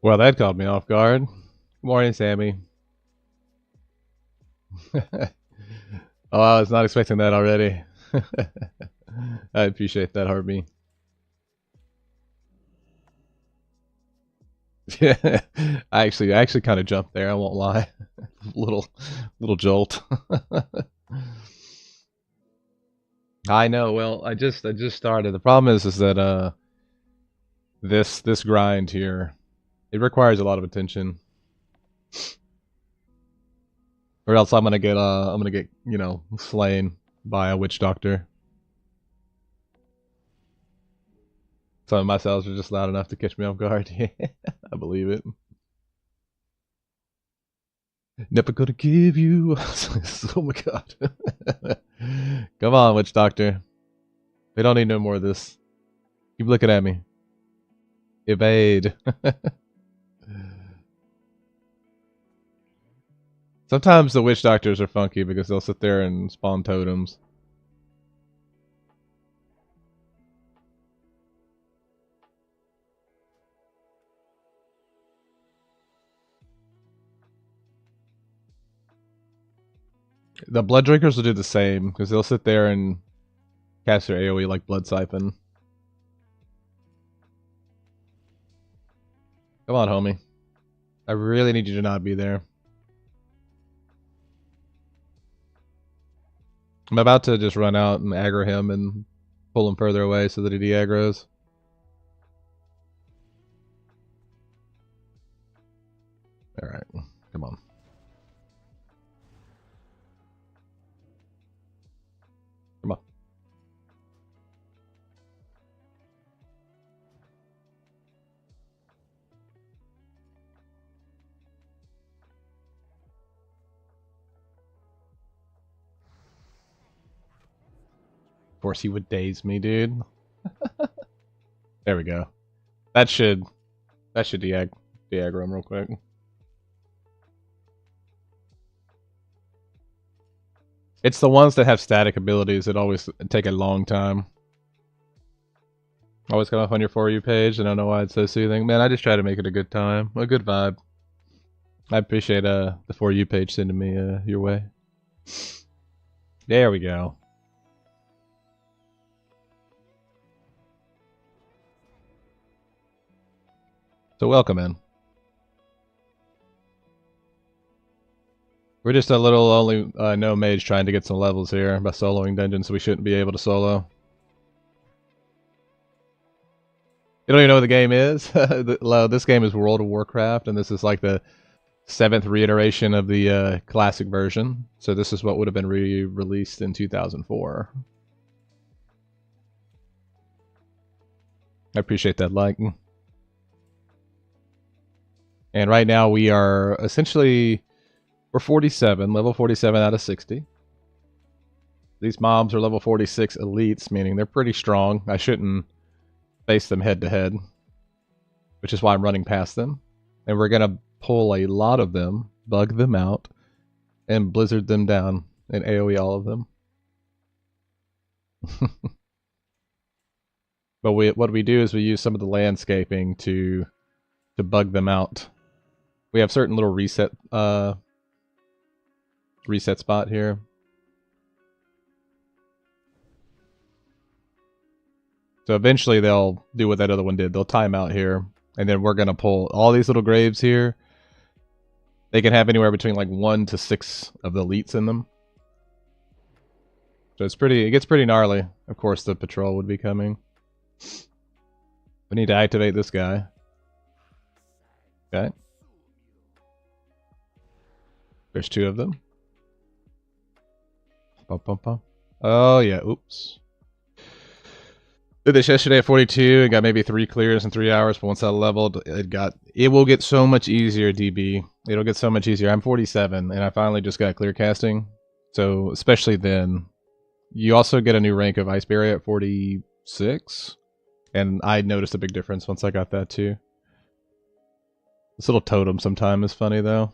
Well, that caught me off guard. Good morning, Sammy. Oh, I was not expecting that already. I appreciate that, Harvey. Yeah, I actually kind of jumped there. I won't lie. little jolt. I know. Well, I just started. The problem is that this grind here, it requires a lot of attention, or else I'm gonna get slain by a witch doctor. Some of my cells are just loud enough to catch me off guard. I believe it. Never gonna give you. Oh my god. Come on, witch doctor. We don't need no more of this. Keep looking at me. Evade. Sometimes the witch doctors are funky because they'll sit there and spawn totems. The blood drinkers will do the same because they'll sit there and cast their AoE like blood siphon. Come on, homie. I really need you to not be there. I'm about to just run out and aggro him and pull him further away so that he de-aggros. Alright, come on. Come on. Of course he would daze me, dude. There we go. That should de-aggro him real quick. It's the ones that have static abilities that always take a long time. Always come up on your For You page. I don't know why it's so soothing. Man, I just try to make it a good time. A good vibe. I appreciate the For You page sending me your way. There we go. So welcome in. We're just a little only no mage trying to get some levels here by soloing dungeons, so we shouldn't be able to solo. You don't even know what the game is? This game is World of Warcraft, and this is like the 7th reiteration of the classic version. So this is what would have been re-released in 2004. I appreciate that like. And right now we are essentially, we're 47, level 47 out of 60. These mobs are level 46 elites, meaning they're pretty strong. I shouldn't face them head to head, which is why I'm running past them. And we're going to pull a lot of them, bug them out, and blizzard them down, and AoE all of them. But what we do is we use some of the landscaping to bug them out. We have certain little reset spot here. So eventually they'll do what that other one did. They'll time out here, and then we're gonna pull all these little graves here. They can have anywhere between like 1 to 6 of the elites in them. So it gets pretty gnarly. Of course the patrol would be coming. We need to activate this guy. Okay. There's 2 of them. Bum, bum, bum. Oh yeah, oops. Did this yesterday at 42 and got maybe 3 clears in 3 hours, but once I leveled, it will get so much easier, DB. It'll get so much easier. I'm 47 and I finally just got clear casting. So especially then, you also get a new rank of Ice Barrier at 46. And I noticed a big difference once I got that too. This little totem sometime is funny though.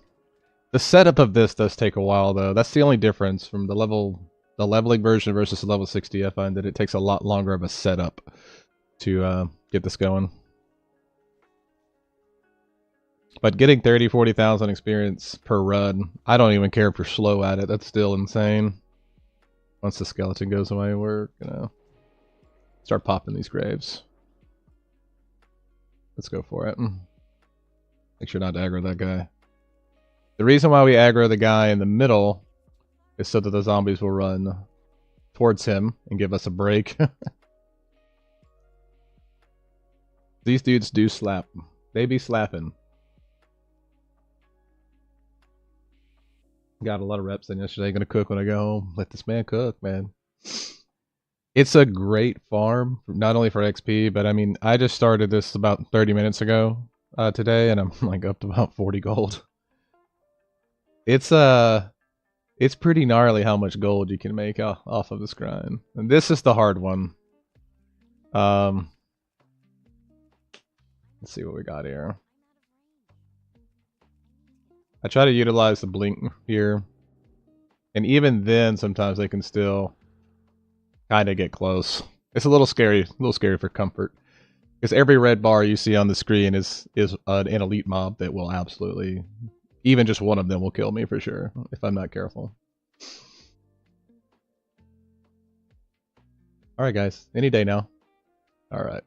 The setup of this does take a while though. That's the only difference from the leveling version versus the level 60. I find that it takes a lot longer of a setup to get this going. But getting 30, 40,000 experience per run, I don't even care if you're slow at it. That's still insane. Once the skeleton goes away, we're gonna start popping these graves. Let's go for it. Make sure not to aggro that guy. The reason why we aggro the guy in the middle is so that the zombies will run towards him and give us a break. These dudes do slap. They be slapping. Got a lot of reps in yesterday. Gonna cook when I go home. Let this man cook, man. It's a great farm, not only for XP, but I mean, I just started this about 30 minutes ago today, and I'm like up to about 40 gold. It's pretty gnarly how much gold you can make off of this grind. And this is the hard one. Let's see what we got here. I try to utilize the blink here. And even then, sometimes they can still kind of get close. It's a little scary for comfort. Because every red bar you see on the screen is an elite mob that will absolutely... Even just one of them will kill me for sure, if I'm not careful. Alright guys, any day now. Alright.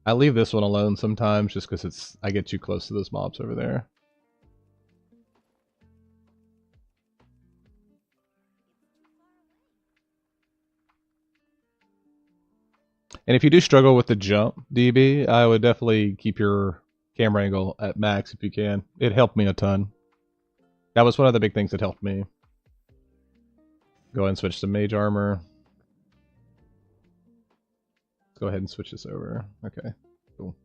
I leave this one alone sometimes just because I get too close to those mobs over there. And if you do struggle with the jump, DB, I would definitely keep your camera angle at max if you can. It helped me a ton. That was one of the big things that helped me. Go ahead and switch to Mage armor. Let's go ahead and switch this over. Okay, cool.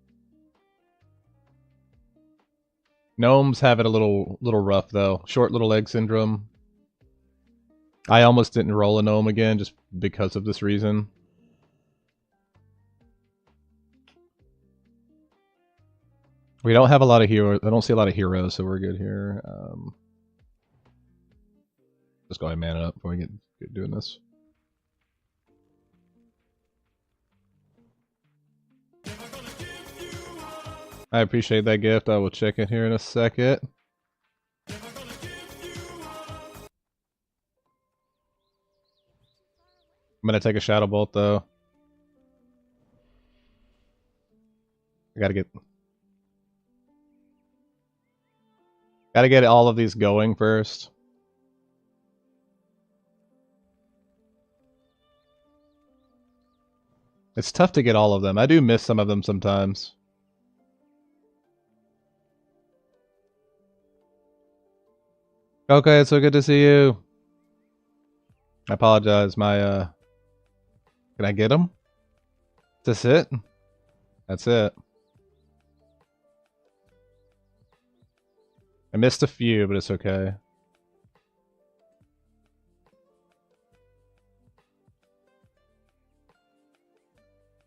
Gnomes have it a little rough though. Short little leg syndrome. I almost didn't roll a gnome again just because of this reason. We don't have a lot of heroes. I don't see a lot of heroes, so we're good here. Just go ahead and man it up before we get doing this. I appreciate that gift. I will check it here in a second. I'm gonna take a Shadow Bolt though. I gotta get all of these going first. It's tough to get all of them. I do miss some of them sometimes. Okay, it's so good to see you. I apologize. My can I get him? Is this it? That's it. I missed a few, but it's okay.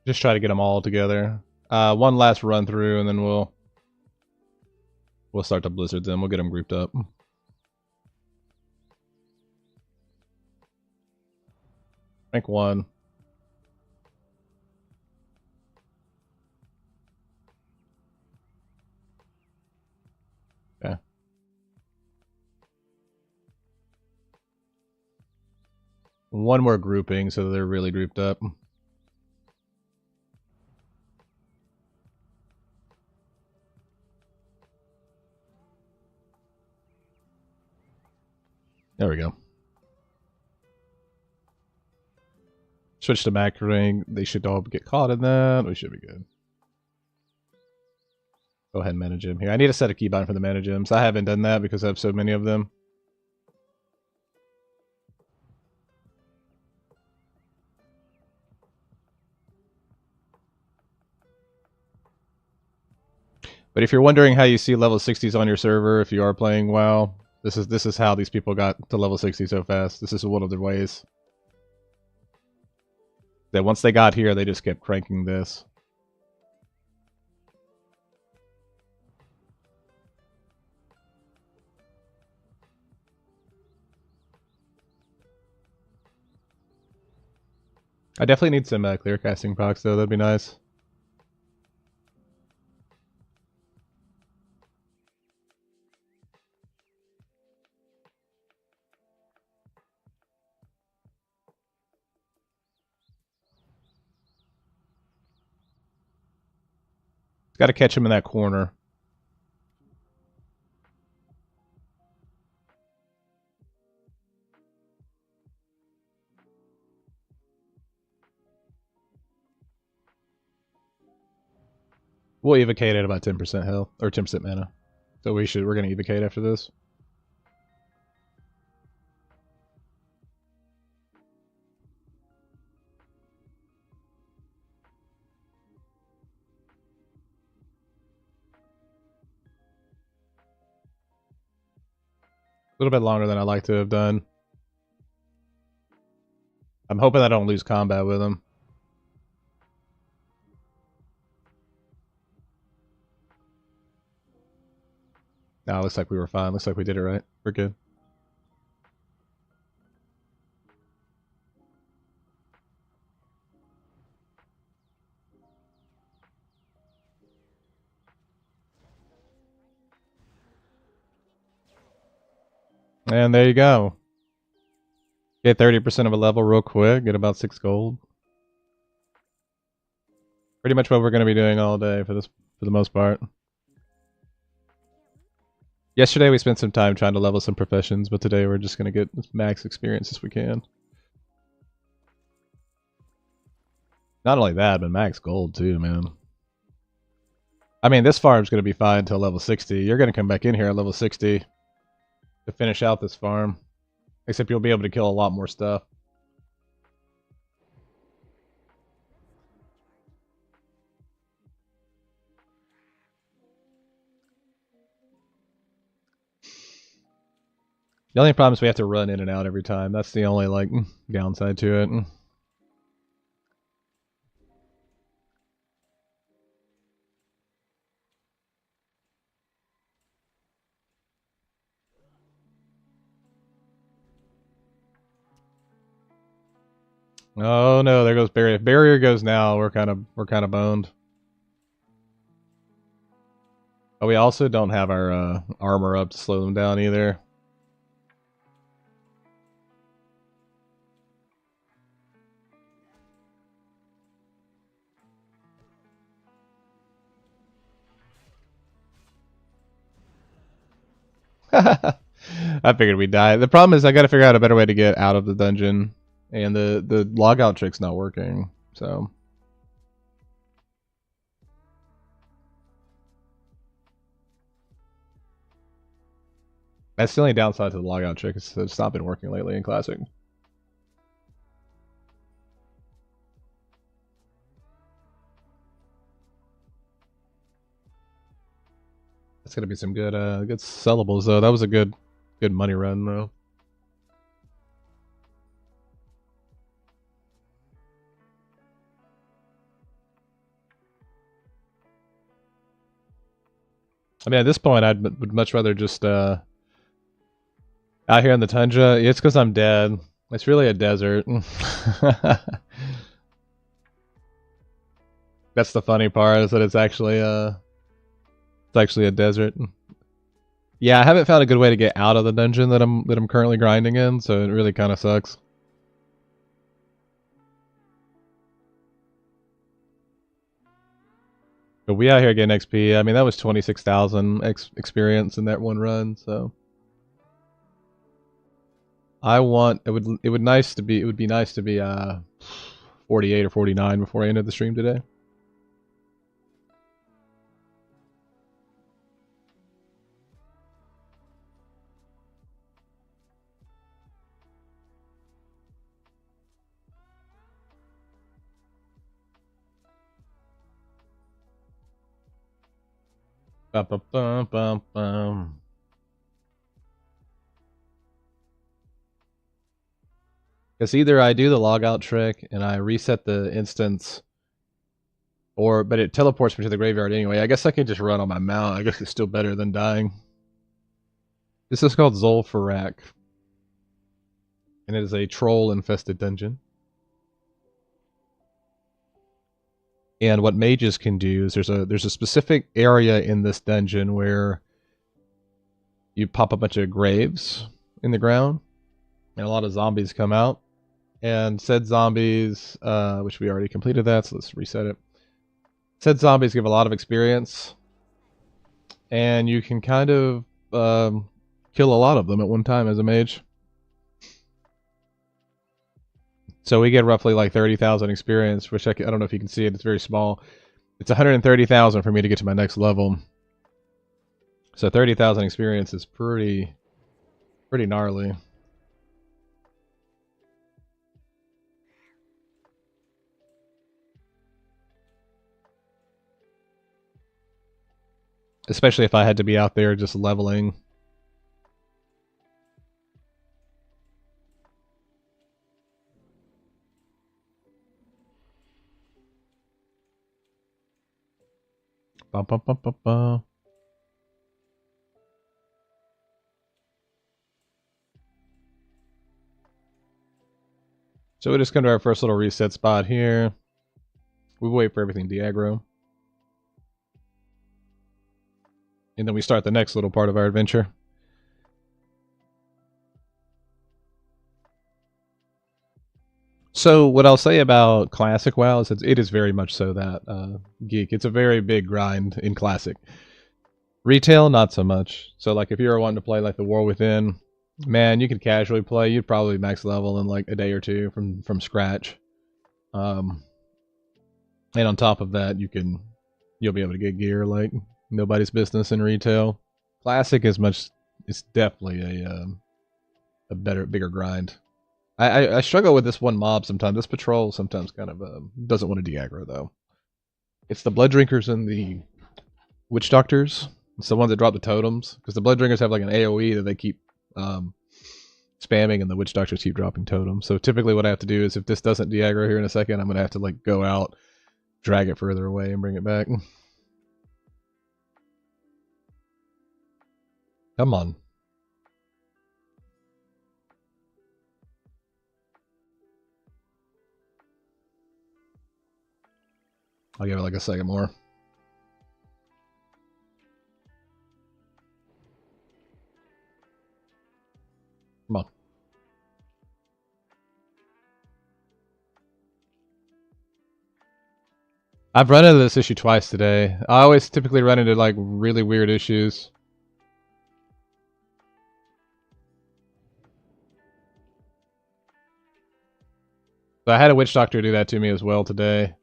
Just try to get them all together. One last run through, and then we'll start to blizzard them. We'll get them grouped up. Rank 1. Okay. One more grouping so they're really grouped up. There we go. Switch to macroing. They should all get caught in that. We should be good. Go ahead and manage him here. I need to set a keybind for the manage gems. I haven't done that because I have so many of them. But if you're wondering how you see level 60s on your server if you are playing WoW, this is how these people got to level 60 so fast. This is one of their ways. That once they got here, they just kept cranking this. I definitely need some clear casting procs though. That'd be nice. Got to catch him in that corner. We'll evocate at about 10% health or 10% mana. So we're gonna evocate after this. A little bit longer than I'd like to have done. I'm hoping I don't lose combat with him. No, looks like we were fine. Looks like we did it right. We're good. And there you go. Get 30% of a level real quick. Get about 6 gold. Pretty much what we're going to be doing all day for the most part. Yesterday we spent some time trying to level some professions, but today we're just going to get as max experience as we can. Not only that, but max gold too, man. I mean, this farm's going to be fine until level 60. You're going to come back in here at level 60 to finish out this farm. Except you'll be able to kill a lot more stuff. The only problem is we have to run in and out every time. That's the only, like, downside to it. Oh no, there goes barrier. If barrier goes now, we're kind of boned. Oh, we also don't have our armor up to slow them down either. I figured we'd die. The problem is I got to figure out a better way to get out of the dungeon, and the logout trick's not working. So that's the only downside to the logout trick. It's not been working lately in Classic. That's gonna be some good good sellables though. That was a good money run though. I mean, at this point, would much rather just out here in the tundra. It's because I'm dead. It's really a desert. That's the funny part, is that it's actually a desert. Yeah, I haven't found a good way to get out of the dungeon that I'm currently grinding in, so it really kind of sucks. But we out here getting XP. I mean, that was 26,000 experience in that one run, so I want it would be nice to be 48 or 49 before I ended the stream today. Bum, bum, bum, bum, bum. Because either I do the logout trick and I reset the instance, but it teleports me to the graveyard anyway. I guess I can just run on my mount. I guess it's still better than dying. This is called Zul'Farrak, and it is a troll-infested dungeon. And what mages can do is there's a specific area in this dungeon where you pop a bunch of graves in the ground, and a lot of zombies come out. And said zombies, which we already completed that, so let's reset it. Said zombies give a lot of experience, and you can kind of kill a lot of them at one time as a mage. So we get roughly like 30,000 experience, which I don't know if you can see it. It's very small. It's 130,000 for me to get to my next level. So 30,000 experience is pretty gnarly. Especially if I had to be out there just leveling. Bum, bum, bum, bum, bum. So we just come to our first little reset spot here. We wait for everything to aggro. And then we start the next little part of our adventure. So what I'll say about Classic WoW is it is very much so that, Geek. It's a very big grind in Classic. Retail, not so much. So like if you were wanting to play like the War Within, man, you could casually play. You'd probably max level in like a day or two from scratch. And on top of that, you'll be able to get gear like nobody's business in retail. Classic is much. It's definitely a bigger grind. I struggle with this one mob sometimes. This patrol sometimes kind of doesn't want to de-aggro though. It's the blood drinkers and the witch doctors. It's the ones that drop the totems because the blood drinkers have like an AOE that they keep spamming, and the witch doctors keep dropping totems. So typically, what I have to do is if this doesn't de-aggro here in a second, I'm gonna have to like go out, drag it further away, and bring it back. Come on. I'll give it like a second more. Come on. I've run into this issue twice today. I always typically run into like really weird issues. So I had a witch doctor do that to me as well today.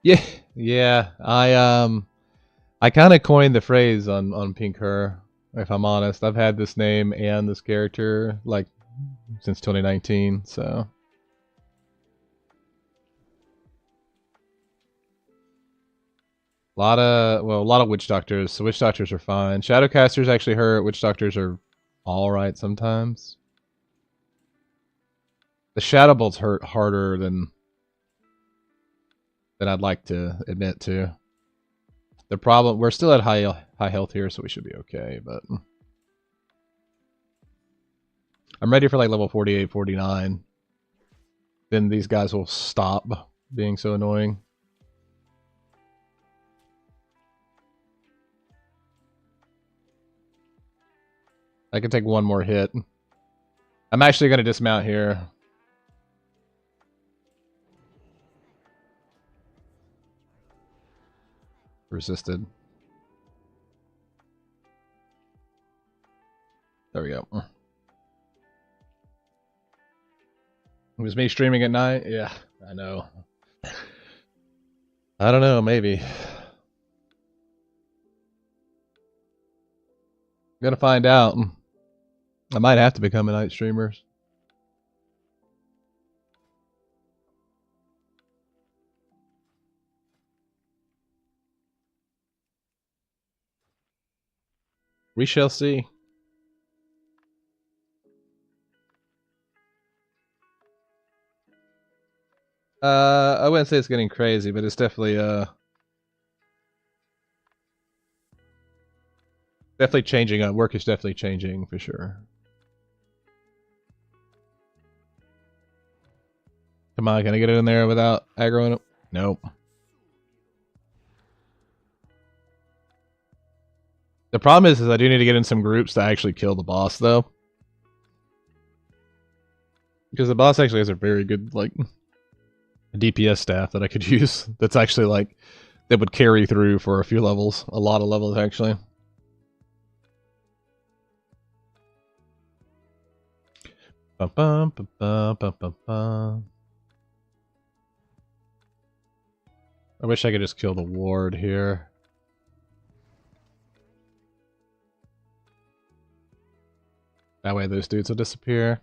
Yeah, yeah. I kind of coined the phrase on Pink Her. If I'm honest, I've had this name and this character like since 2019. So a lot of witch doctors. So witch doctors are fine. Shadowcasters actually hurt. Witch doctors are all right sometimes. The shadow bolts hurt harder than I'd like to admit to. The problem, we're still at high health here, so we should be okay, but I'm ready for like level 48, 49. Then these guys will stop being so annoying. I can take one more hit. I'm actually going to dismount here. Resisted. There we go. It was me streaming at night? Yeah, I know. I don't know, maybe. Gonna find out. I might have to become a night streamer. We shall see. I wouldn't say it's getting crazy, but it's definitely definitely changing up. Work is definitely changing for sure. Come on, can I get it in there without aggroing it? Nope. The problem is I do need to get in some groups to actually kill the boss, though. Because the boss actually has a very good, like, DPS staff that I could use. That's actually, like, that would carry through for a few levels. A lot of levels, actually. I wish I could just kill the ward here. That way those dudes will disappear.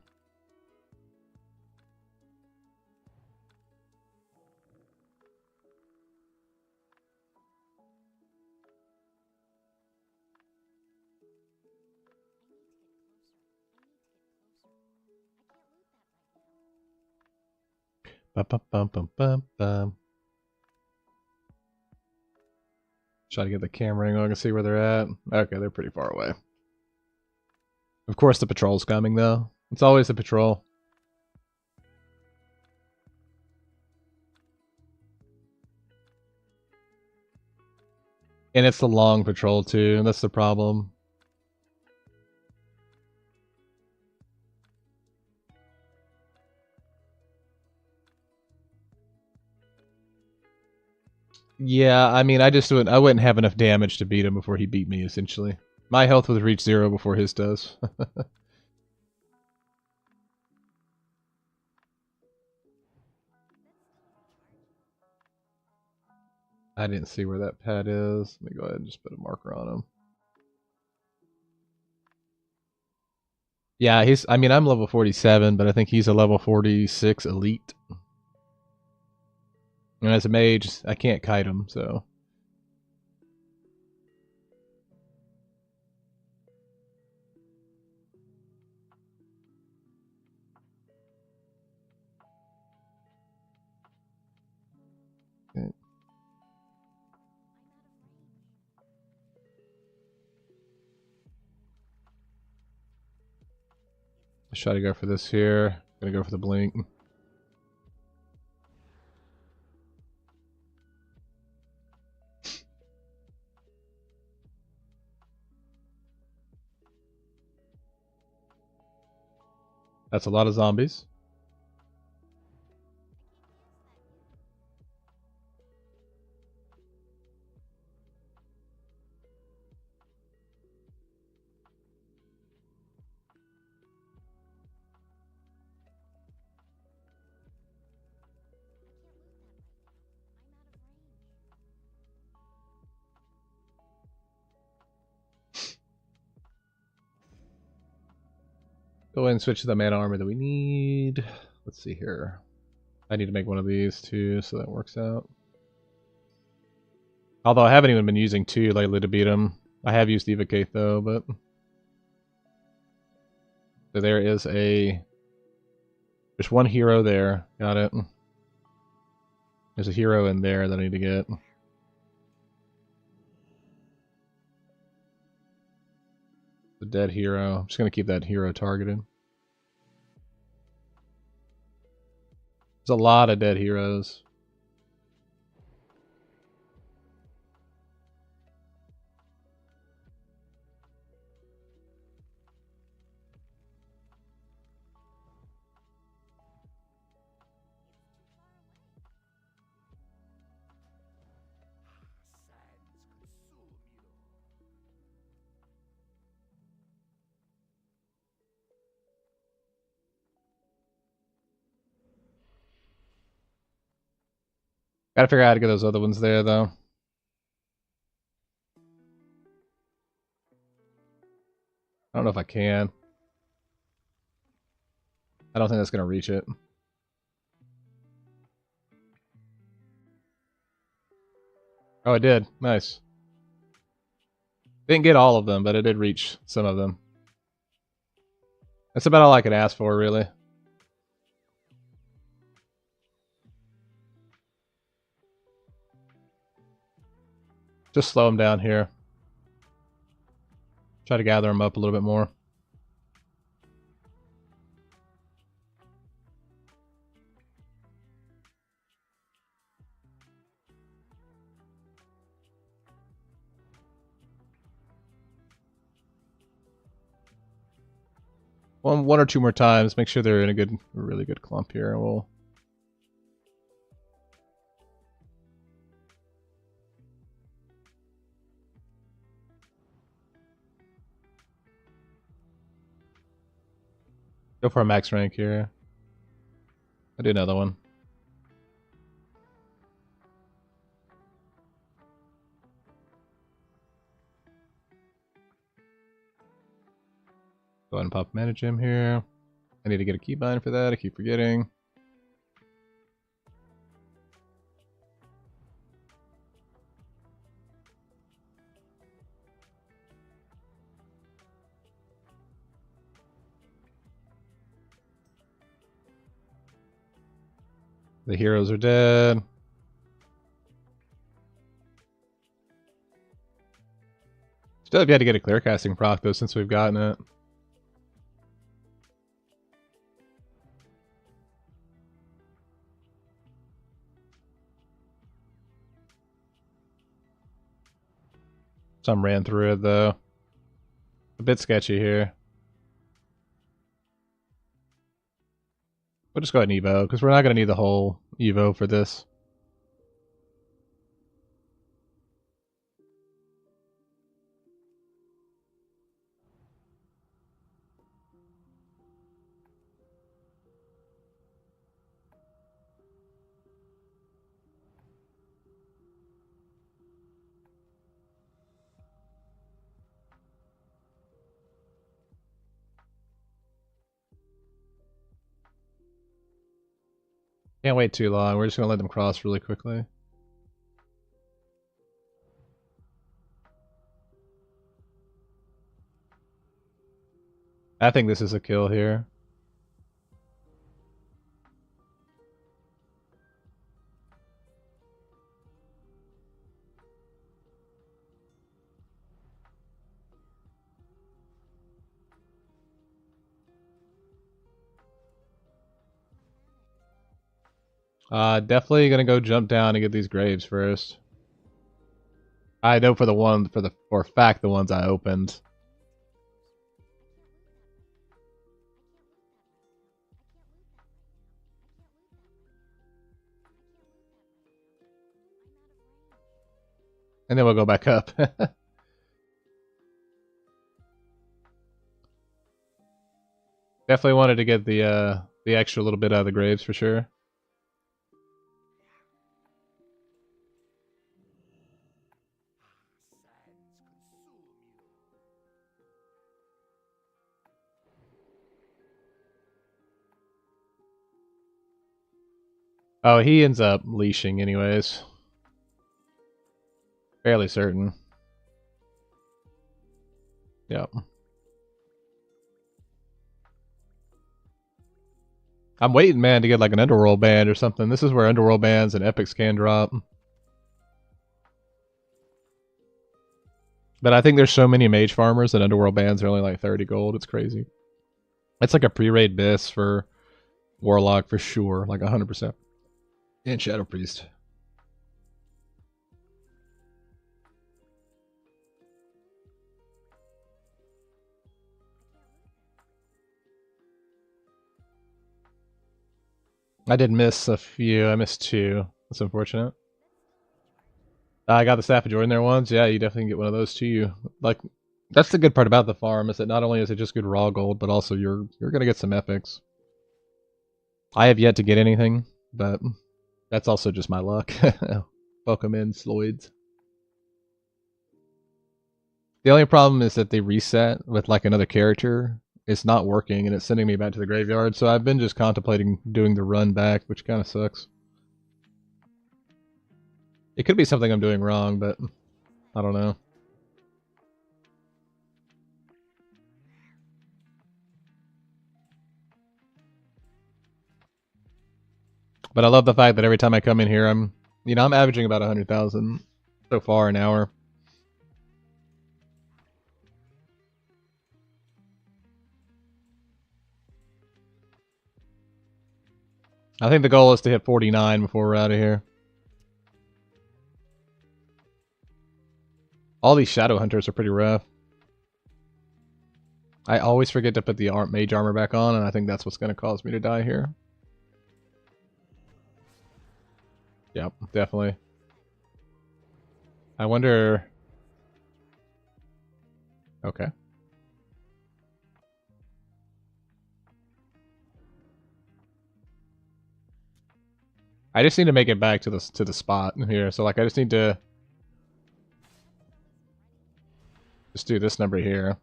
Try to get the camera angle. I can see where they're at. Okay, they're pretty far away. Of course the patrol's coming, though. It's always the patrol. And it's the long patrol, too, and that's the problem. Yeah, I mean, I wouldn't have enough damage to beat him before he beat me, essentially. My health would reach 0 before his does. I didn't see where that pad is. Let me go ahead and just put a marker on him. Yeah, I'm level 47, but I think he's a level 46 elite. And as a mage, I can't kite him, so. Okay. Let's try to go for this here. Gonna go for the blink. That's a lot of zombies. Go ahead and switch to the mana armor that we need. Let's see here. I need to make one of these too, so that works out. Although I haven't even been using 2 lately to beat him. I have used Evocate though, but... So there is there's one hero there. Got it. There's a hero in there that I need to get. The dead hero. I'm just going to keep that hero targeted. There's a lot of dead heroes. Gotta figure out how to get those other ones there, though. I don't know if I can. I don't think that's gonna reach it. Oh, it did. Nice. Didn't get all of them, but it did reach some of them. That's about all I could ask for, really. Just slow them down here. Try to gather them up a little bit more. one or two more times. Make sure they're in a really good clump here. And we'll. Go for a max rank here. I'll do another one. Go ahead and pop Mana Gem here. I need to get a keybind for that. I keep forgetting. The heroes are dead. Still have yet to get a clear casting proc though since we've gotten it. Some ran through it though. A bit sketchy here. We'll just go ahead and Evo, because we're not going to need the whole Evo for this. Can't wait too long. We're just going to let them cross really quickly. I think this is a kill here. Definitely gonna go jump down and get these graves first. I know for a fact the ones I opened. And then we'll go back up. Definitely wanted to get the extra little bit out of the graves for sure. Oh, he ends up leashing anyways. Fairly certain. Yep. I'm waiting, man, to get like an Underworld band or something. This is where Underworld bands and epics can drop. But I think there's so many mage farmers that Underworld bands are only like 30 gold. It's crazy. It's like a pre-raid bis for Warlock for sure, like 100%. And Shadow Priest. I did miss a few. I missed two. That's unfortunate. I got the Staff of Jordan there once. Yeah, you definitely can get one of those too. Like, that's the good part about the farm, is that not only is it just good raw gold, but also you're gonna get some epics. I have yet to get anything, but that's also just my luck. Welcome in, Sloids. The only problem is that they reset with like another character. It's not working, and it's sending me back to the graveyard, so I've been just contemplating doing the run back, which kind of sucks. It could be something I'm doing wrong, but I don't know. But I love the fact that every time I come in here, I'm averaging about 100,000 so far an hour. I think the goal is to hit 49 before we're out of here. All these Shadow Hunters are pretty rough. I always forget to put the mage armor back on, and I think that's what's going to cause me to die here. Yep, definitely. I wonder... Okay. I just need to make it back to the spot here. So like I just need to just do this number here.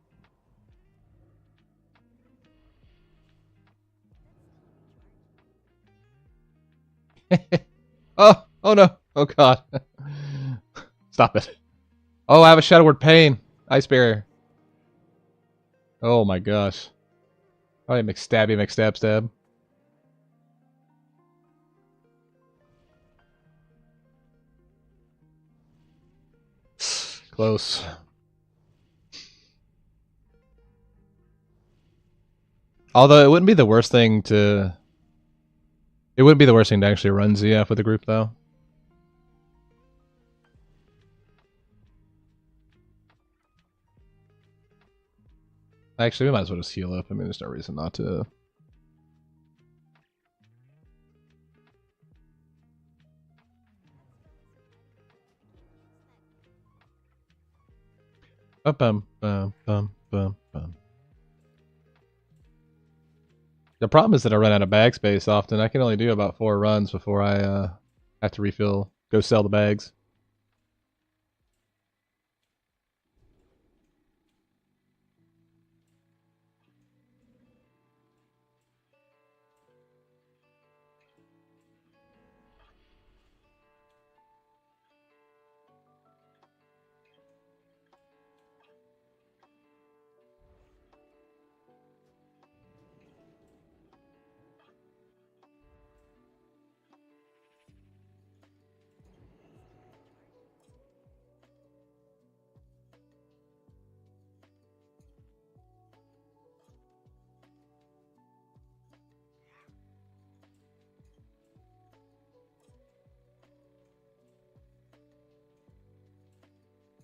Oh no. Oh god. Stop it. Oh, I have a Shadow Word Pain. Ice Barrier. Oh my gosh. Oh, McStabby, McStab. Close. Although it wouldn't be the worst thing to... It wouldn't be the worst thing to actually run ZF with the group, though. Actually, we might as well just heal up. I mean, there's no reason not to. Bum, bum, bum, bum, bum. The problem is that I run out of bag space often. I can only do about 4 runs before I have to refill, go sell the bags.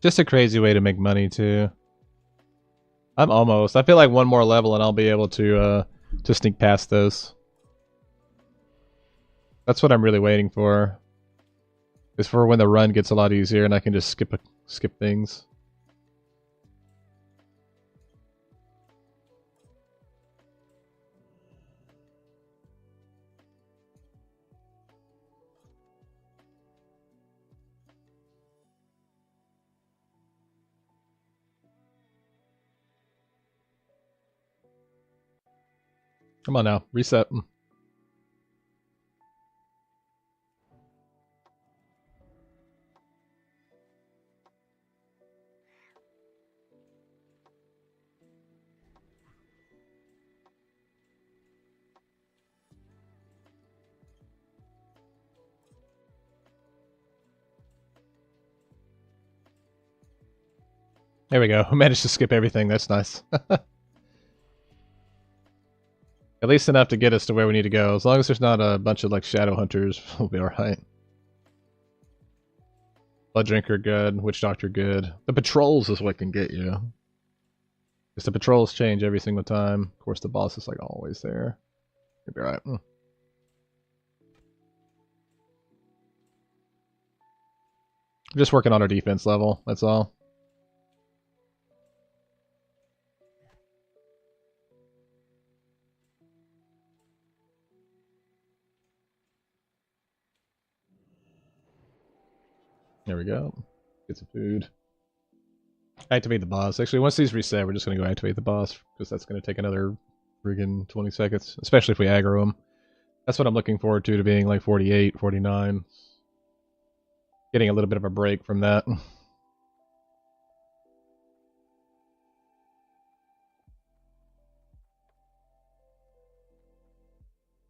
Just a crazy way to make money, too. I'm almost. I feel like one more level and I'll be able to sneak past those. That's what I'm really waiting for. Is for when the run gets a lot easier and I can just skip things. Come on now, reset. There we go. I managed to skip everything. That's nice. At least enough to get us to where we need to go. As long as there's not a bunch of like shadow hunters, we'll be alright. Blood Drinker good, Witch Doctor good. The patrols is what can get you. Because the patrols change every single time. Of course the boss is like always there. You'll be alright. Just working on our defense level, that's all. There we go. Get some food. Activate the boss. Actually, once these reset, we're just going to go activate the boss, because that's going to take another friggin' 20 seconds, especially if we aggro him. That's what I'm looking forward to being like 48, 49. Getting a little bit of a break from that.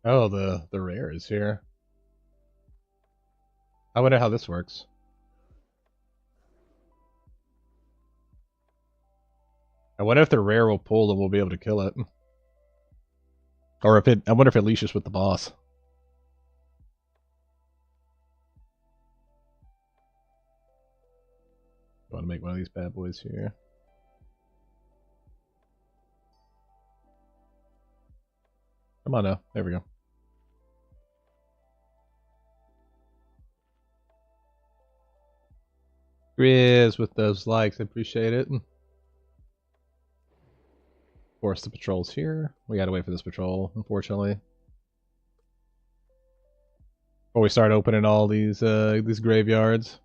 Oh, the rare is here. I wonder how this works. I wonder if the rare will pull and we'll be able to kill it. Or if it, I wonder if it leashes with the boss. I want to make one of these bad boys here. Come on now. There we go. Grizz with those likes. I appreciate it. Of course, the patrol's here. We gotta wait for this patrol, unfortunately. Before we start opening all these graveyards.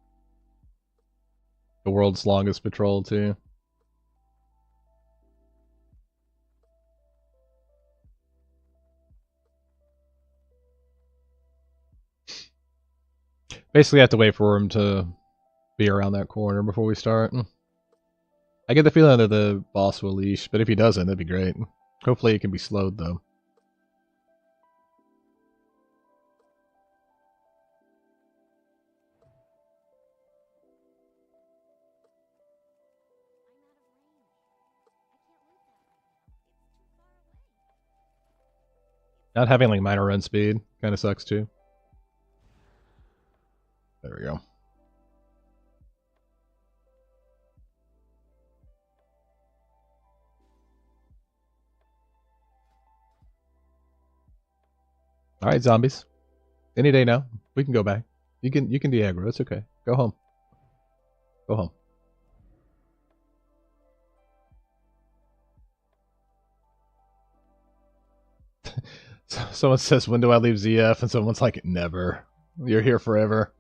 The world's longest patrol, too. Basically, I have to wait for him to be around that corner before we start. I get the feeling that the boss will leash, but if he doesn't, that'd be great. Hopefully it can be slowed, though. Not having like minor run speed kind of sucks too. There we go. All right, zombies. Any day now. We can go back. You can de-aggro. It's okay. Go home. Go home. Someone says, when do I leave ZF? And someone's like, never. You're here forever.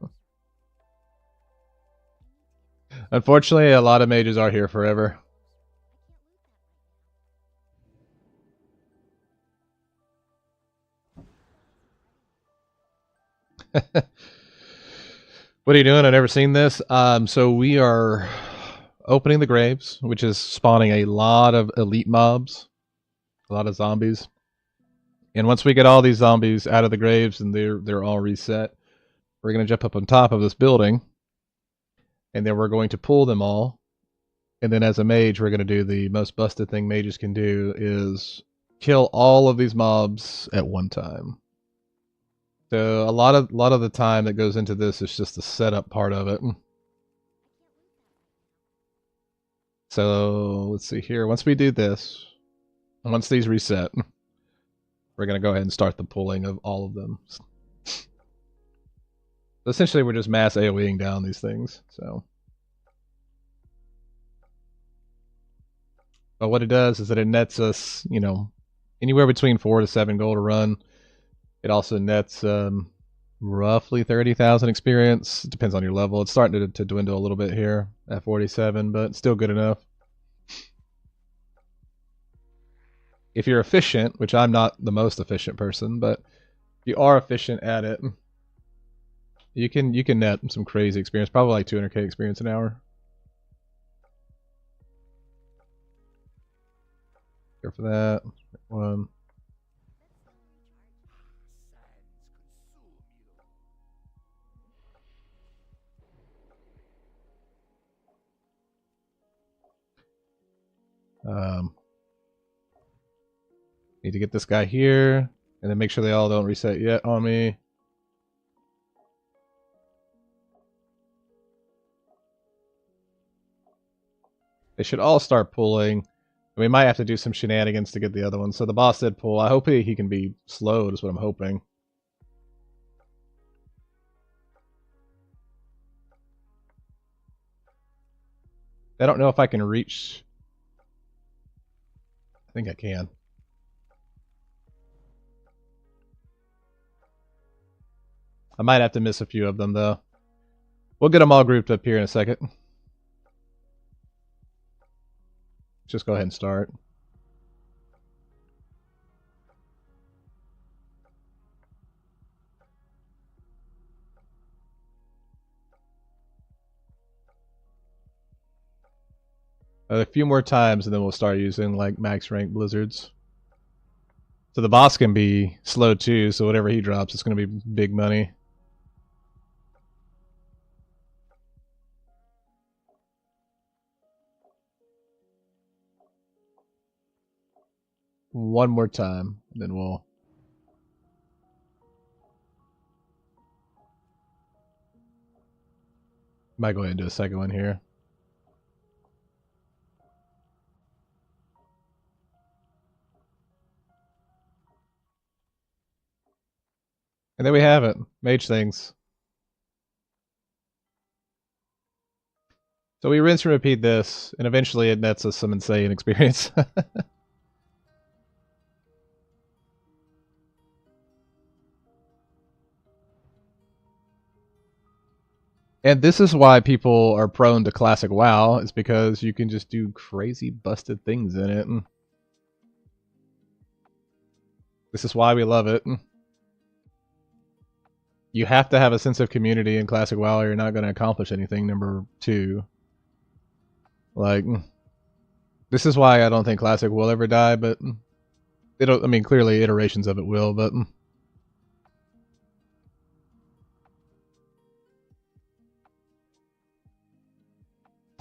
Unfortunately, a lot of mages are here forever. What are you doing? I've never seen this. So we are opening the graves, which is spawning a lot of elite mobs, a lot of zombies. And once we get all these zombies out of the graves and they're all reset, we're going to jump up on top of this building, and then we're going to pull them all. And then as a mage, we're going to do the most busted thing mages can do, is kill all of these mobs at one time. So a lot of the time that goes into this is just the setup part of it. So let's see here. Once we do this, and once these reset, we're going to go ahead and start the pulling of all of them. Essentially, we're just mass AoEing down these things. So, but what it does is that it nets us, you know, anywhere between 4 to 7 gold a run. It also nets roughly 30,000 experience. It depends on your level. It's starting to dwindle a little bit here at 47, but still good enough. If you're efficient, which I'm not the most efficient person, but if you are efficient at it, you can net some crazy experience, probably like 200k experience an hour. Here for that. One. Need to get this guy here, and then make sure they all don't reset yet on me. They should all start pulling. We might have to do some shenanigans to get the other one. So the boss did pull. I hope he can be slowed, is what I'm hoping. I don't know if I can reach. I think I can. I might have to miss a few of them, though. We'll get them all grouped up here in a second. Just go ahead and start. A few more times, and then we'll start using like max rank blizzards. So the boss can be slow too, so whatever he drops, it's going to be big money. One more time, and then we'll... Might go ahead and do a second one here. And there we have it. Mage things. So we rinse and repeat this, and eventually it nets us some insane experience. And this is why people are prone to classic WoW, is because you can just do crazy busted things in it. This is why we love it. You have to have a sense of community in classic WoW or you're not going to accomplish anything, number 2. Like, this is why I don't think classic will ever die, but it'll, I mean, clearly iterations of it will, but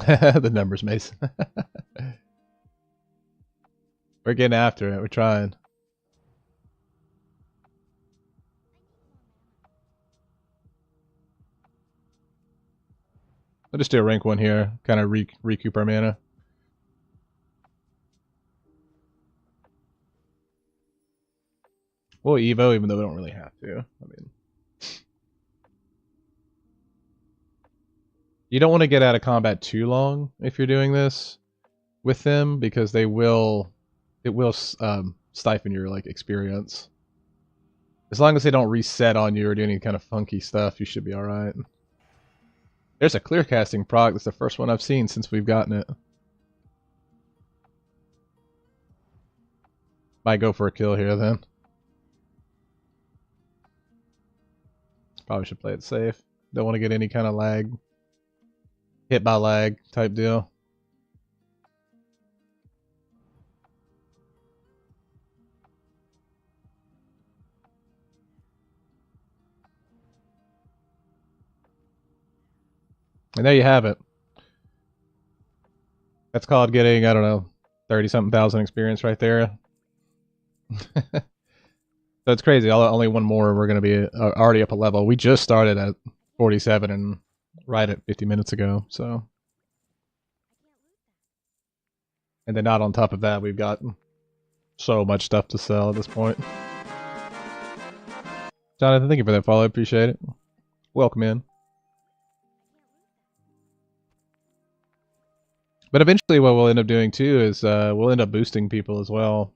the numbers, Mace. We're getting after it. We're trying. I'll just do a rank 1 here. Kind of recoup our mana. We'll Evo, even though we don't really have to. I mean, you don't want to get out of combat too long if you're doing this with them, because it will stifle your like experience. As long as they don't reset on you or do any kind of funky stuff, you should be alright. There's a clear casting proc. That's the first one I've seen since we've gotten it. Might go for a kill here then. Probably should play it safe. Don't want to get any kind of lag. Hit by lag type deal. And there you have it. That's called getting, I don't know, 30-something thousand experience right there. So it's crazy. Only one more, we're going to be already up a level. We just started at 47 and right at 50 minutes ago, so. And then not on top of that, we've got so much stuff to sell at this point. Jonathan, thank you for that follow. I appreciate it. Welcome in. But eventually what we'll end up doing too is we'll end up boosting people as well.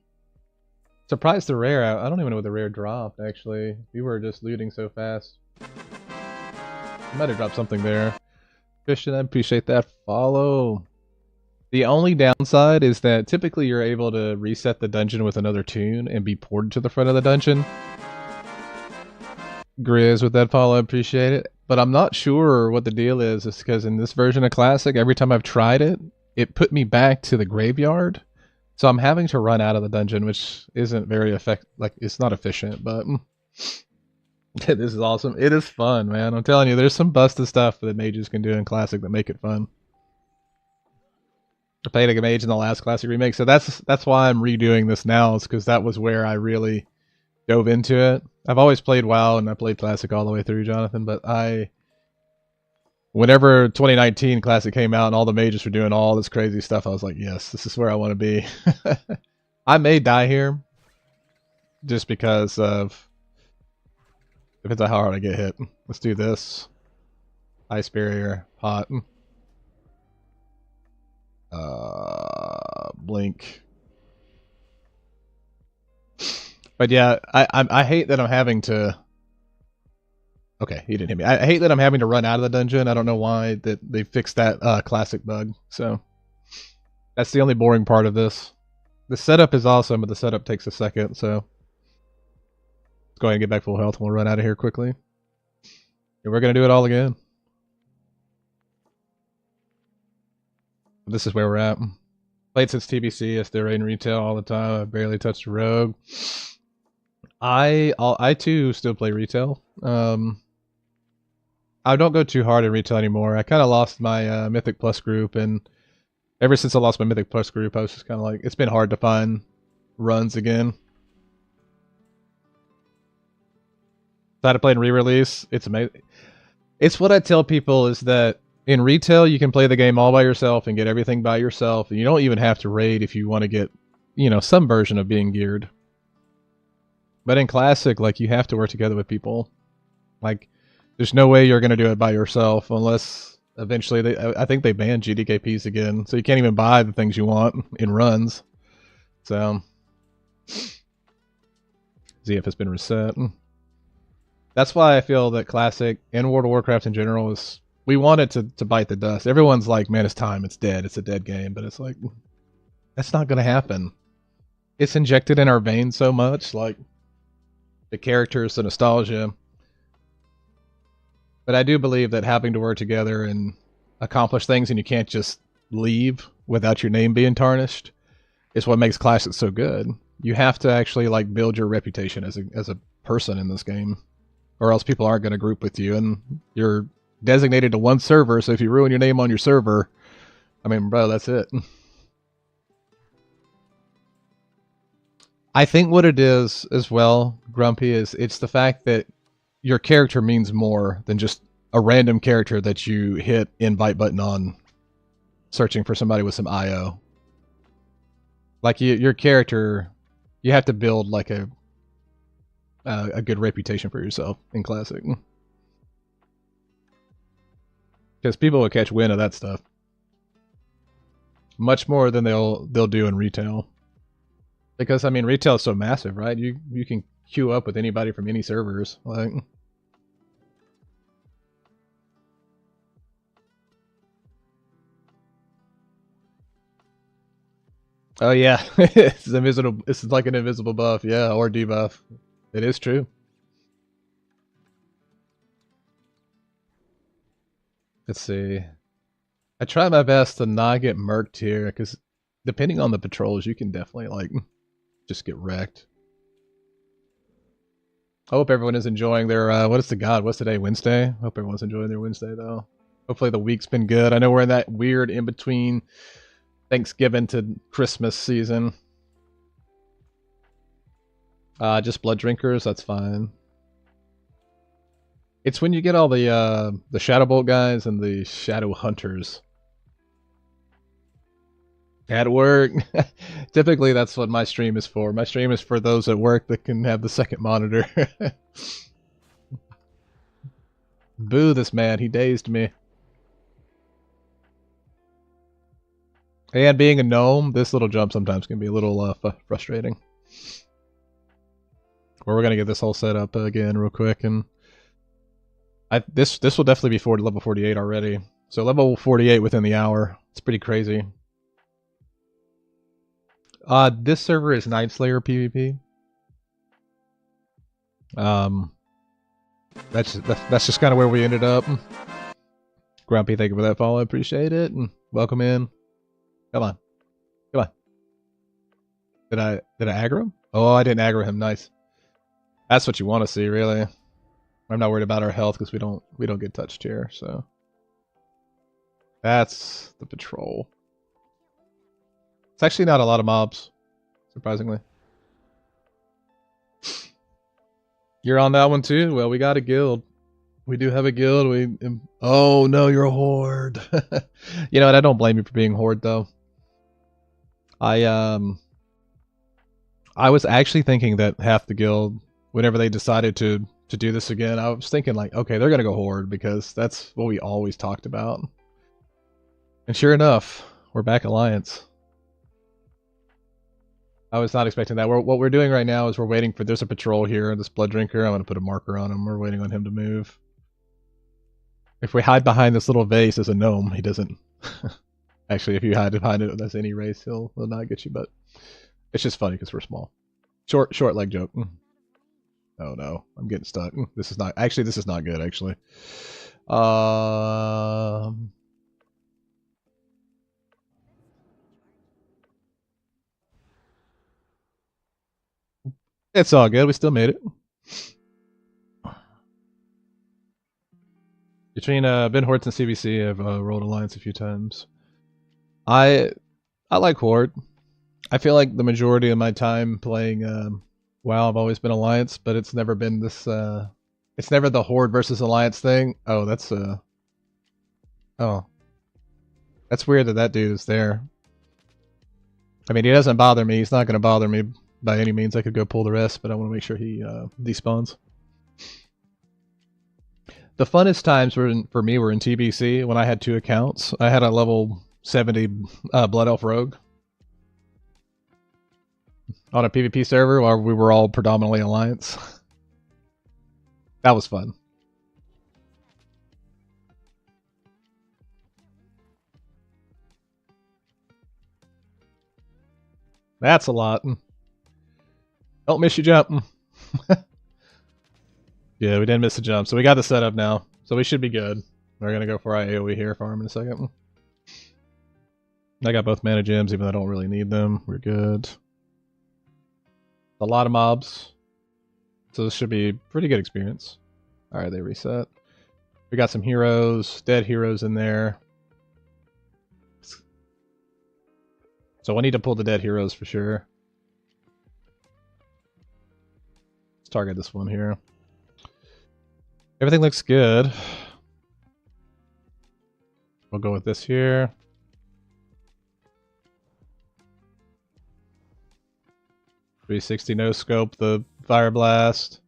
Surprised the rare. I don't even know what the rare dropped, actually. We were just looting so fast. Might have dropped something there. Christian, I appreciate that follow. The only downside is that typically you're able to reset the dungeon with another tune and be ported to the front of the dungeon. Grizz with that follow, I appreciate it. But I'm not sure what the deal is. It's because in this version of Classic, every time I've tried it, it put me back to the graveyard. So I'm having to run out of the dungeon, which isn't very it's not efficient, but this is awesome. It is fun, man. I'm telling you, there's some busted stuff that mages can do in Classic that make it fun. I played a mage in the last Classic remake, so that's why I'm redoing this now, is because that was where I really dove into it. I've always played WoW, and I played Classic all the way through, Jonathan, but whenever 2019 Classic came out and all the mages were doing all this crazy stuff, I was like, yes, this is where I want to be. I may die here just because of... Depends on how hard I get hit. Let's do this. Ice barrier, hot. Blink. But yeah, I hate that I'm having to... Okay, he didn't hit me. I hate that I'm having to run out of the dungeon. I don't know why that they fixed that Classic bug. So that's the only boring part of this. The setup is awesome, but the setup takes a second. So let's go ahead and get back full health, and we'll run out of here quickly. And we're gonna do it all again. This is where we're at. Played since TBC. I still raid in retail all the time. I barely touched a rogue. I too still play retail. I don't go too hard in retail anymore. I kind of lost my Mythic Plus group, and ever since I lost my Mythic Plus group, I was just kind of like, it's been hard to find runs again. Decided to play in re-release. It's amazing. It's what I tell people is that in retail, you can play the game all by yourself and get everything by yourself, and you don't even have to raid if you want to get, you know, some version of being geared. But in Classic, like, you have to work together with people. Like, there's no way you're going to do it by yourself unless eventually I think they banned GDKPs again, so you can't even buy the things you want in runs. So, ZF has been reset. That's why I feel that Classic and World of Warcraft in general is, we want it to bite the dust. Everyone's like, man, it's time, it's dead, it's a dead game, but it's like, that's not going to happen. It's injected in our veins so much, like the characters, the nostalgia. But I do believe that having to work together and accomplish things, and you can't just leave without your name being tarnished, is what makes Classic so good. You have to actually like build your reputation as a person in this game, or else people aren't going to group with you, and you're designated to one server. So if you ruin your name on your server, I mean, bro, that's it. I think what it is as well, Grumpy, is it's the fact that your character means more than just a random character that you hit invite button on searching for somebody with some IO. Like your character, you have to build like a good reputation for yourself in Classic. Because people will catch wind of that stuff. Much more than they'll do in retail. Because I mean, retail is so massive, right? You can queue up with anybody from any servers. Like, oh yeah, it's invisible. It's like an invisible buff, yeah, or debuff. It is true. Let's see. I try my best to not get murked here, because depending on the patrols, you can definitely like just get wrecked. I hope everyone is enjoying their what is the god? What's today? Wednesday? Hope everyone's enjoying their Wednesday though. Hopefully the week's been good. I know we're in that weird in between Thanksgiving to Christmas season. Just blood drinkers, that's fine. It's when you get all the Shadow Bolt guys and the Shadow Hunters at work. Typically that's what my stream is for. My stream is for those at work that can have the second monitor. Boo this man, he dazed me. And being a gnome, this little jump sometimes can be a little frustrating. Well, we're gonna get this whole set up again real quick, and this will definitely be level 48 already. So level 48 within the hour. It's pretty crazy. This server is Night Slayer PvP. That's just kind of where we ended up. Grumpy, thank you for that follow. I appreciate it, and welcome in. Come on. Come on. Did I aggro him? Oh, I didn't aggro him. Nice. That's what you want to see, really. I'm not worried about our health because we don't get touched here, so. That's the patrol. It's actually not a lot of mobs, surprisingly. You're on that one too? Well, we got a guild. We do have a guild. Oh no, you're a horde. You know what? I don't blame you for being horde though. I was actually thinking that half the guild, whenever they decided to do this again, I was thinking like, okay, they're gonna go horde because that's what we always talked about. And sure enough, we're back alliance. I was not expecting that. What we're doing right now is we're waiting for, there's a patrol here, this blood drinker. I'm gonna put a marker on him. We're waiting on him to move. If we hide behind this little vase as a gnome, he doesn't. Actually, if you hide behind it as any race, he'll not get you. But it's just funny because we're small. Short leg joke. Oh no, I'm getting stuck. This is not good. Actually, it's all good. We still made it. Between Ben Hortz and CBC, I've rolled Alliance a few times. I like Horde. I feel like the majority of my time playing WoW, I've always been Alliance, but it's never been this. It's never the Horde versus Alliance thing. Oh, that's oh, that's weird that dude is there. I mean, he doesn't bother me. He's not going to bother me by any means I could go pull the rest, but I want to make sure he despawns. The funnest times for me were in TBC when I had 2 accounts. I had a level 70 Blood Elf Rogue on a PvP server while we were all predominantly Alliance. That was fun. That's a lot. Don't miss your jump. Yeah, we didn't miss the jump, so we got the setup now. So we should be good. We're gonna go for our AoE here farm in a second. I got both mana gems, even though I don't really need them. We're good. A lot of mobs. So this should be pretty good experience. Alright, they reset. We got some heroes, dead heroes in there. So I need to pull the dead heroes for sure. Let's target this one here. Everything looks good. We'll go with this here. .360 no scope the fire blast.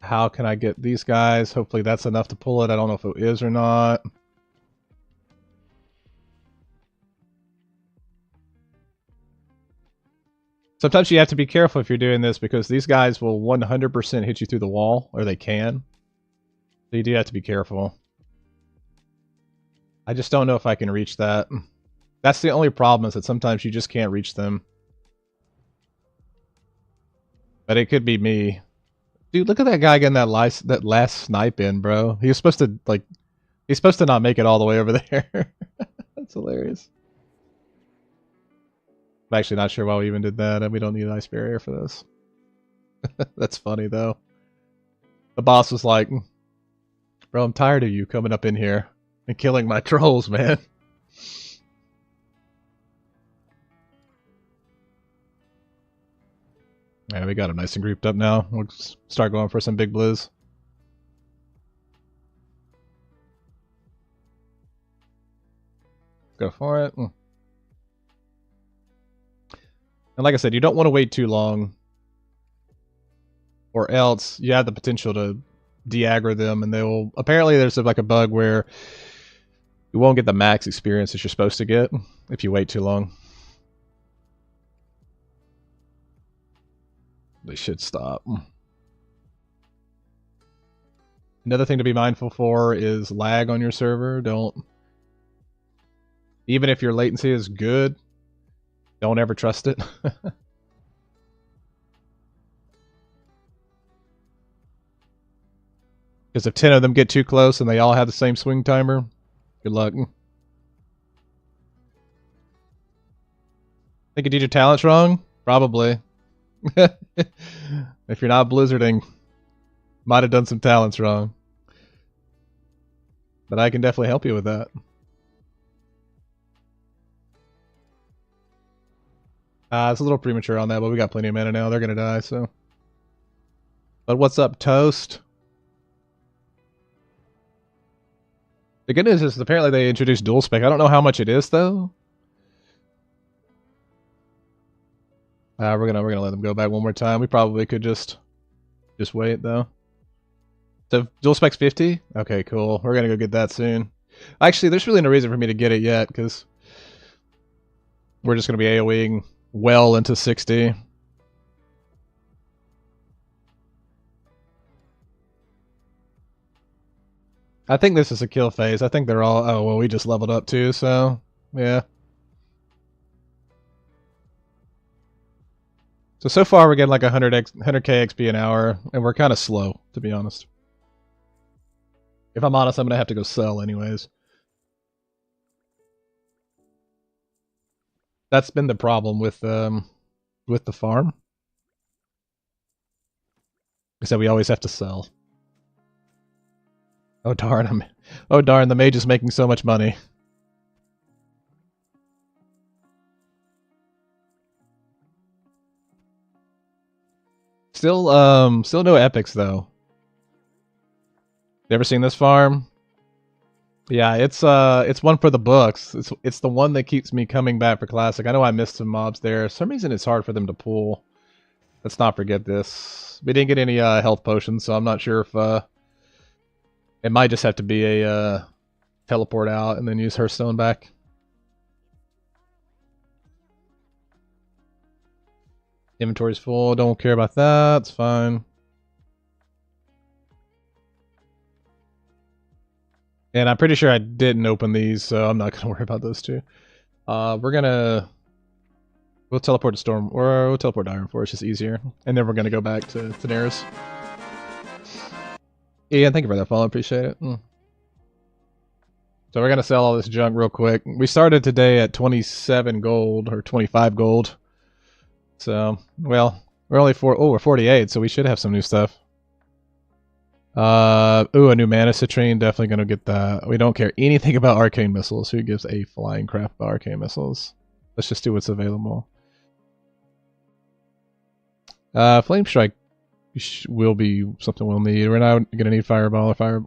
How can I get these guys? Hopefully that's enough to pull it. I don't know if it is or not. Sometimes you have to be careful if you're doing this because these guys will 100% hit you through the wall, or they can. So you do have to be careful. I just don't know if I can reach that. That's the only problem, is that sometimes you just can't reach them. But it could be me. Dude, look at that guy getting that last snipe in, bro. He was supposed to, like, he's supposed to not make it all the way over there. That's hilarious. I'm actually not sure why we even did that, and we don't need an ice barrier for this. That's funny, though. The boss was like, bro, I'm tired of you coming up in here and killing my trolls, man. Yeah, we got them nice and grouped up now. We'll start going for some big blues. Go for it. And like I said, you don't want to wait too long, or else you have the potential to de-aggro them, and they will... Apparently there's like a bug where you won't get the max experience that you're supposed to get if you wait too long. They should stop. Another thing to be mindful for is lag on your server. Don't... Even if your latency is good, don't ever trust it. Because if 10 of them get too close and they all have the same swing timer, good luck. Think you did your talents wrong? Probably. If you're not blizzarding, might have done some talents wrong. But I can definitely help you with that. It's a little premature on that, but we got plenty of mana now. They're gonna die, so. But what's up, Toast? The good news is apparently they introduced dual spec. I don't know how much it is though. We're gonna let them go back one more time. We probably could just wait though. So dual spec's 50? Okay, cool. We're gonna go get that soon. Actually, there's really no reason for me to get it yet, because we're just gonna be AoEing well into 60. I think this is a kill phase. I think they're all... Oh, well, we just leveled up too, so... Yeah. So far we're getting like 100k XP an hour, and we're kind of slow, to be honest. If I'm honest, I'm going to have to go sell anyways. That's been the problem with the farm. Is that we always have to sell. Oh darn, the mage is making so much money. Still no epics though. You ever seen this farm? Yeah, it's one for the books. It's the one that keeps me coming back for classic. I know I missed some mobs there. For some reason it's hard for them to pull. Let's not forget this. We didn't get any health potions, so I'm not sure if it might just have to be a teleport out and then use Hearthstone back. Inventory's full. Don't care about that. It's fine. And I'm pretty sure I didn't open these, so I'm not going to worry about those two. We'll teleport to Storm, or we'll teleport to Ironforge. It's just easier. And then we're going to go back to Daenerys. Yeah, thank you for that follow. Appreciate it. So we're going to sell all this junk real quick. We started today at 27 gold, or 25 gold. So, well, we're only we're 48, so we should have some new stuff. A new mana citrine, definitely gonna get that. We don't care anything about arcane missiles. Who gives a flying crap about arcane missiles? Let's just do what's available. Flame strike will be something we'll need. We're not gonna need fireball or fire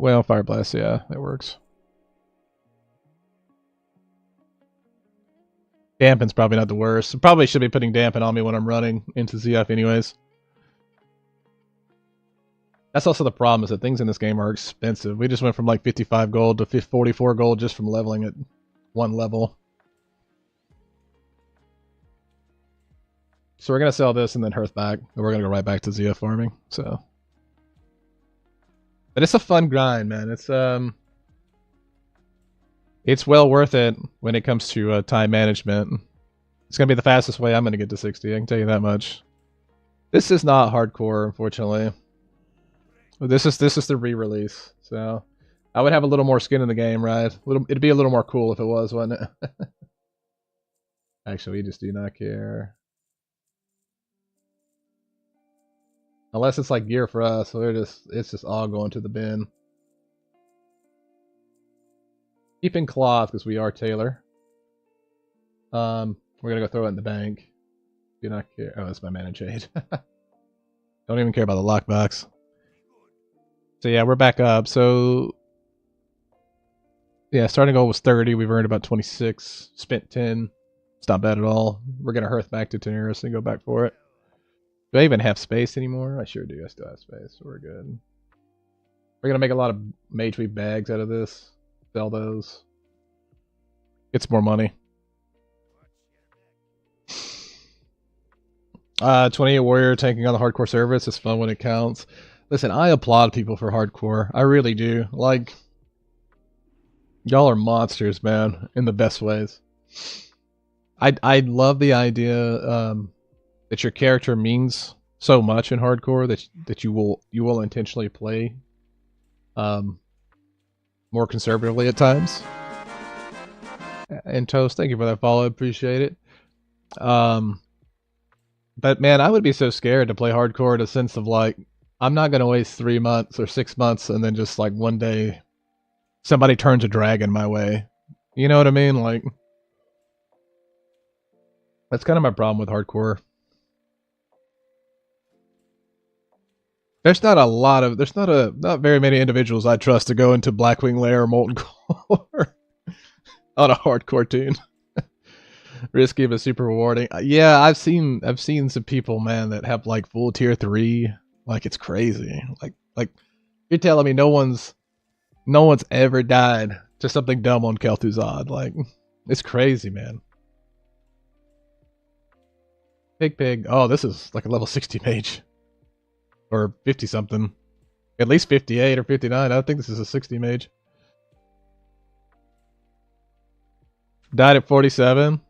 blast. Yeah, that works. Dampen's probably not the worst. Probably should be putting dampen on me when I'm running into ZF anyways. That's also the problem, is that things in this game are expensive. We just went from like 55 gold to 44 gold just from leveling at one level. So we're going to sell this and then Hearth back. And we're going to go right back to ZF farming. So, but it's a fun grind, man. It's well worth it when it comes to time management. It's going to be the fastest way I'm going to get to 60. I can tell you that much. This is not hardcore, unfortunately. This is the re-release, so I would have a little more skin in the game, right? It'd be a little more cool if it was, wouldn't it? Actually, we just do not care. Unless it's like gear for us, so it's just all going to the bin. Keeping cloth because we are Taylor. We're gonna go throw it in the bank. Do not care. Oh, that's my mana jade. Don't even care about the lockbox. So yeah, we're back up. So yeah, starting goal was 30. We've earned about 26. Spent 10. It's not bad at all. We're gonna hearth back to Daenerys and go back for it. Do I even have space anymore? I sure do. I still have space. We're good. We're gonna make a lot of Mage Weave bags out of this. Sell those. Get some more money. 28 warrior taking on the hardcore service is fun when it counts. Listen, I applaud people for hardcore. I really do. Like, y'all are monsters, man, in the best ways. I love the idea that your character means so much in hardcore that you will intentionally play more conservatively at times. And Toast, thank you for that follow. Appreciate it. But man, I would be so scared to play hardcore in a sense of like, I'm not going to waste 3 months or 6 months and then just like one day somebody turns a dragon my way. You know what I mean? Like, that's kind of my problem with hardcore. There's not very many individuals I trust to go into Blackwing Lair or Molten Core on a hardcore tune. Risky but super rewarding. Yeah, I've seen some people, man, that have like full tier 3. Like, it's crazy. Like you're telling me no one's ever died to something dumb on Kel'Thuzad. Like, it's crazy, man. Pig. Oh, this is like a level 60 mage. Or 50 something. At least 58 or 59. I think this is a 60 mage. Died at 47.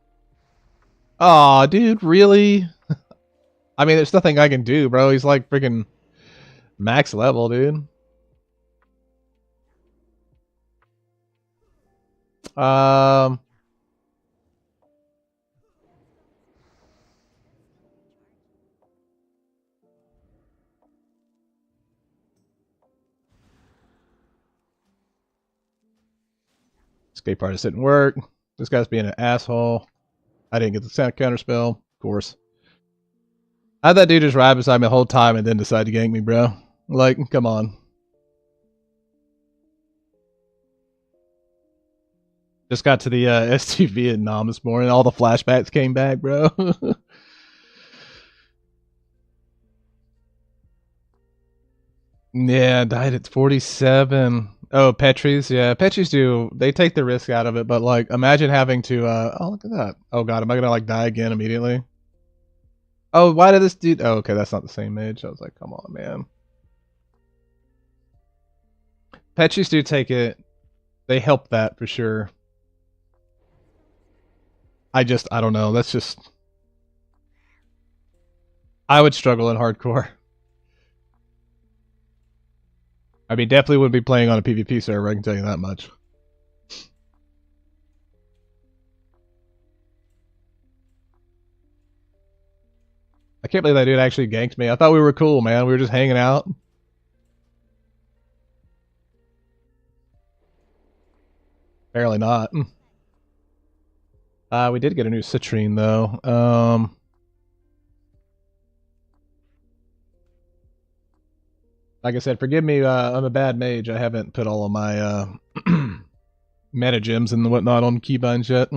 Aw, dude, really? I mean, there's nothing I can do, bro. He's like freaking max level, dude. Escape artist didn't work. This guy's being an asshole. I didn't get the sound counter spell, of course. I had that dude just ride beside me the whole time and then decide to gank me, bro. Like, come on. Just got to the ST Vietnam this morning. All the flashbacks came back, bro. Yeah, died at 47. Oh, Petries. Yeah, Petries do. They take the risk out of it, but like, imagine having to. Oh, look at that. Oh god, am I gonna like die again immediately? Oh, why did this dude? Oh, okay, that's not the same Mage. I was like, come on, man. Petries do take it. They help that for sure. I don't know. That's just. I would struggle in hardcore. I mean, definitely wouldn't be playing on a PvP server. I can tell you that much. I can't believe that dude actually ganked me. I thought we were cool, man. We were just hanging out. Apparently not. We did get a new citrine though. Like I said, forgive me. I'm a bad mage. I haven't put all of my meta gems and whatnot on keybinds yet.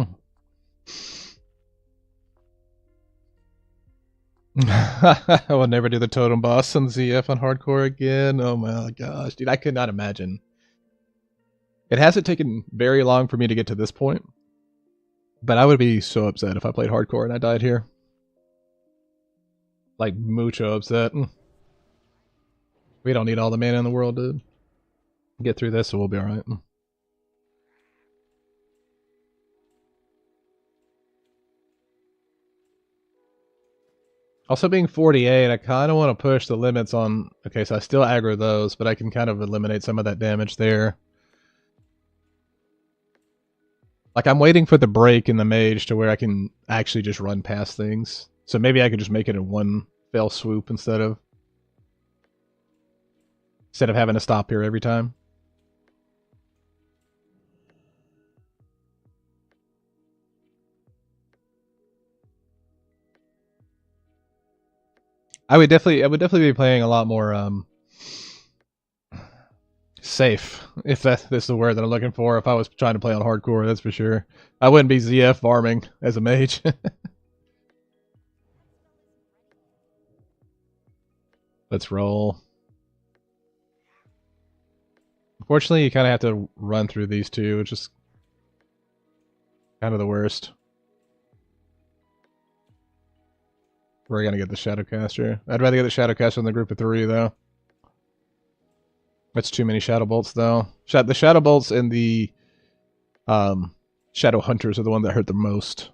I will never do the totem boss on ZF on hardcore again. Oh my gosh, dude, I could not imagine. It hasn't taken very long for me to get to this point, but I would be so upset if I played hardcore and I died here. Like, mucho upset. We don't need all the mana in the world, dude. Get through this and we'll be alright. Also being 48, I kind of want to push the limits on... Okay, so I still aggro those, but I can kind of eliminate some of that damage there. Like, I'm waiting for the break in the mage to where I can actually just run past things. So maybe I could just make it in one fell swoop instead of having to stop here every time. I would definitely be playing a lot more safe, if that's the word that I'm looking for. If I was trying to play on hardcore, that's for sure. I wouldn't be ZF farming as a mage. Let's roll. Unfortunately, you kind of have to run through these two, which is kind of the worst. We're gonna get the Shadowcaster. I'd rather get the Shadowcaster than the group of 3, though. That's too many Shadow Bolts, though. The Shadow Bolts and the Shadow Hunters are the ones that hurt the most.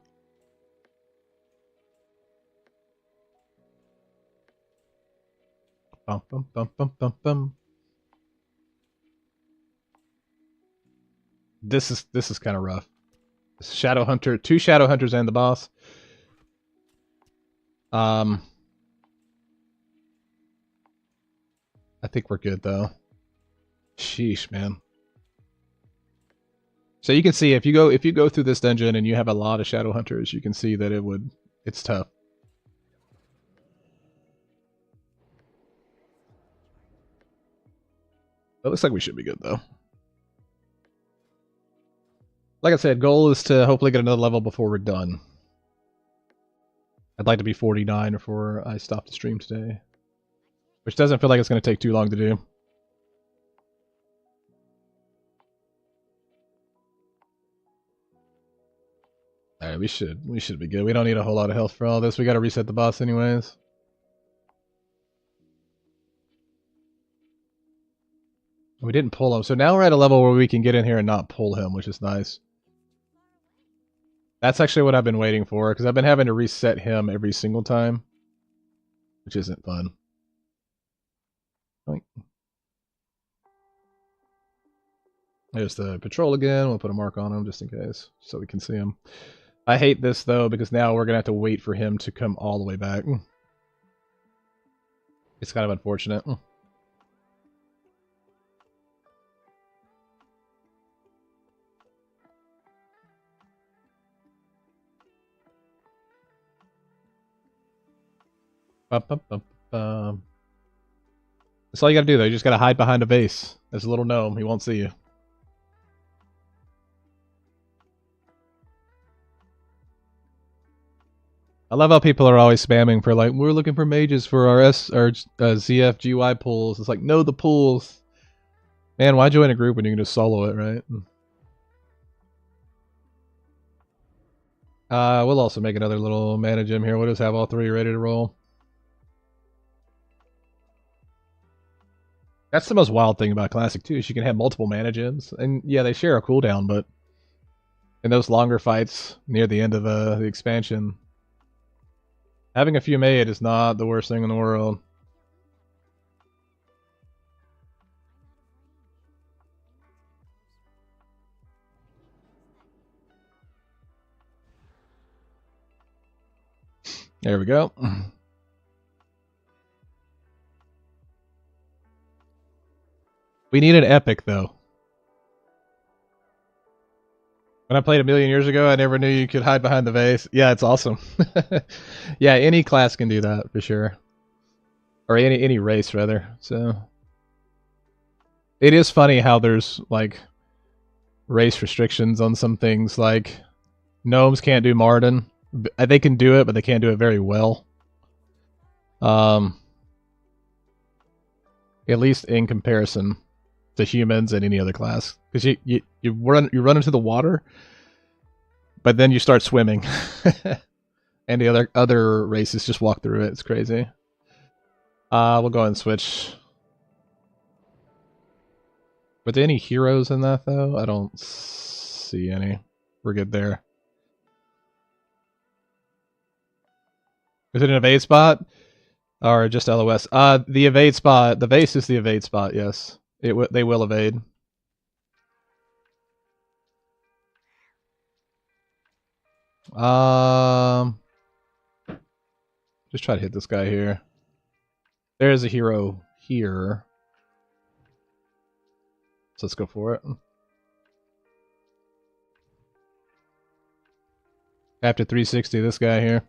Bum, bum, bum, bum, bum, bum. This is kind of rough. Shadow Hunter, 2 Shadow Hunters and the boss. I think we're good though. Sheesh, man. So you can see if you go through this dungeon and you have a lot of Shadow Hunters, you can see that it's tough. It looks like we should be good though. Like I said, goal is to hopefully get another level before we're done. I'd like to be 49 before I stop the stream today. Which doesn't feel like it's going to take too long to do. Alright, we should be good. We don't need a whole lot of health for all this. We got to reset the boss anyways. We didn't pull him. So now we're at a level where we can get in here and not pull him, which is nice. That's actually what I've been waiting for, because I've been having to reset him every single time. Which isn't fun. There's the patrol again. We'll put a mark on him just in case, so we can see him. I hate this, though, because now we're going to have to wait for him to come all the way back. It's kind of unfortunate. That's all you gotta do, though. You just gotta hide behind a vase. There's a little gnome. He won't see you. I love how people are always spamming for like, we're looking for mages for our ZF GY pools. It's like, no, the pools. Man, why join a group when you can just solo it, right? We'll also make another little mana gem here. We'll just have all three ready to roll. That's the most wild thing about Classic too, is you can have multiple mana gems. And yeah, they share a cooldown, but in those longer fights near the end of the expansion, having a few made is not the worst thing in the world. There we go. We need an epic, though. When I played a million years ago, I never knew you could hide behind the vase. Yeah, it's awesome. Yeah, any class can do that, for sure. Or any race, rather. So it is funny how there's, like, race restrictions on some things. Like, gnomes can't do Marden. They can do it, but they can't do it very well. At least in comparison to humans and any other class, because you run into the water, but then you start swimming, and the other races just walk through it. It's crazy. We'll go ahead and switch. Were there any heroes in that though? I don't see any. We're good there. Is it an evade spot? Or just LOS? The evade spot. The vase is the evade spot, yes. They will evade. Just try to hit this guy here. There's a hero here. So let's go for it. After 360, this guy here.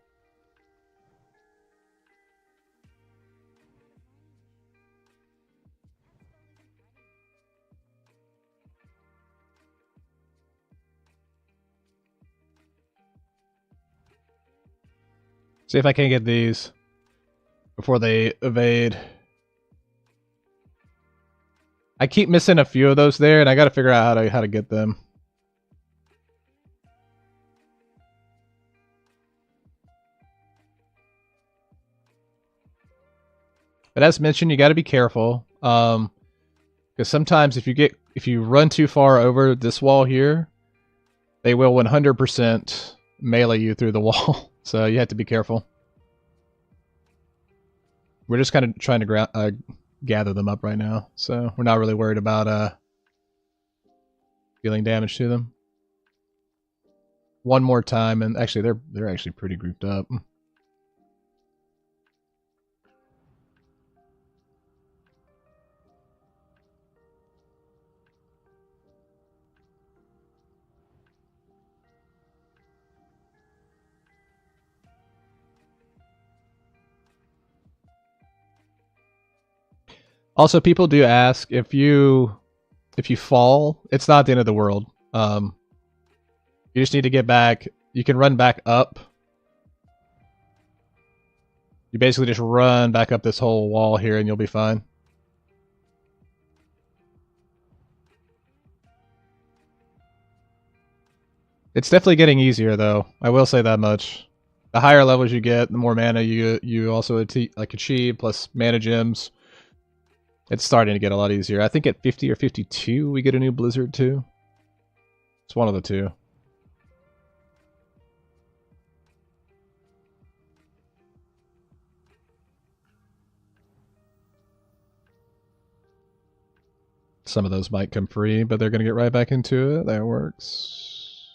See if I can get these before they evade. I keep missing a few of those there, and I gotta figure out how to get them. But as mentioned, you gotta be careful. Because sometimes if you run too far over this wall here, they will 100% melee you through the wall. So you have to be careful. We're just kind of trying to gather them up right now, so we're not really worried about dealing damage to them. One more time, and actually they're actually pretty grouped up. Also, people do ask if you fall, it's not the end of the world. You just need to get back. You can run back up. You basically just run back up this whole wall here, and you'll be fine. It's definitely getting easier, though. I will say that much. The higher levels you get, the more mana you also achieve, plus mana gems. It's starting to get a lot easier. I think at 50 or 52, we get a new Blizzard too. It's one of the two. Some of those might come free, but they're going to get right back into it. That works.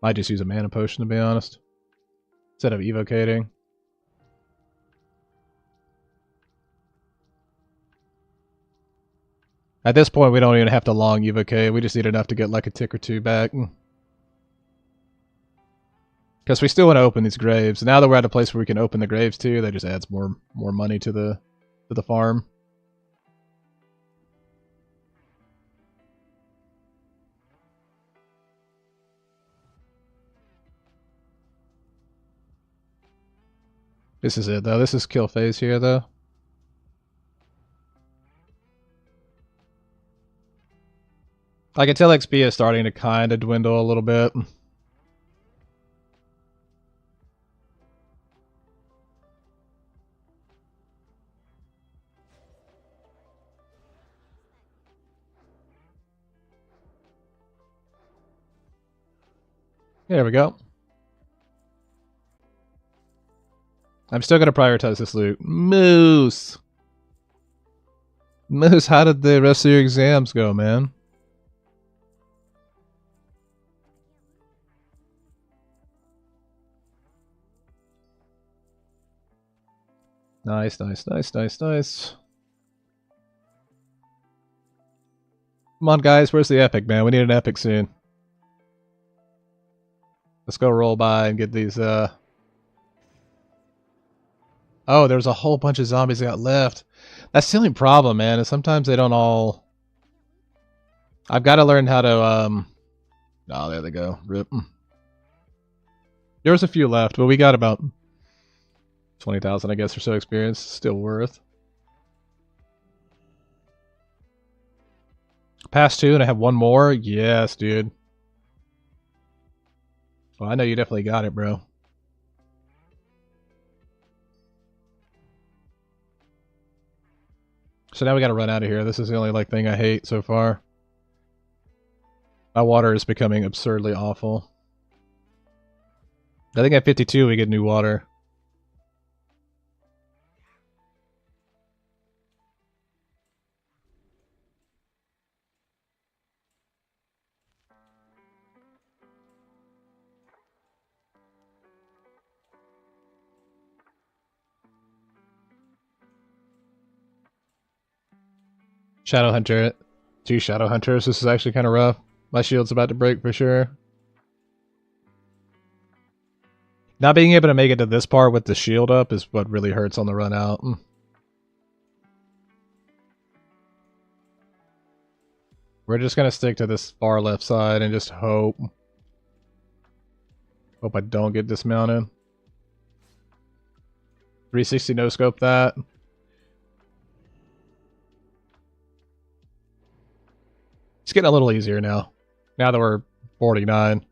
Might just use a mana potion, to be honest, instead of evocating. At this point, we don't even have to long evocate. We just need enough to get like a tick or two back. Because we still want to open these graves. Now that we're at a place where we can open the graves too, that just adds more money to the farm. This is it though. This is kill phase here though. I can tell XP is starting to kind of dwindle a little bit. There we go. I'm still going to prioritize this loot. Moose! Moose, how did the rest of your exams go, man? Nice, nice, nice, nice, nice. Come on, guys. Where's the epic, man? We need an epic soon. Let's go roll by and get these, Oh, there's a whole bunch of zombies that got left. That's the only problem, man, is sometimes they don't all... I've got to learn how to, Oh, there they go. Rip. There was a few left, but we got about 20,000, I guess, or so experience. Still worth. Past 2 and I have one more? Yes, dude. Well, I know you definitely got it, bro. So now we gotta run out of here. This is the only thing I hate so far. My water is becoming absurdly awful. I think at 52 we get new water. Shadow Hunter. 2 Shadow Hunters. This is actually kind of rough. My shield's about to break for sure. Not being able to make it to this part with the shield up is what really hurts on the run out. We're just going to stick to this far left side and just hope. Hope I don't get dismounted. 360 no scope that. It's getting a little easier now. Now that we're 49.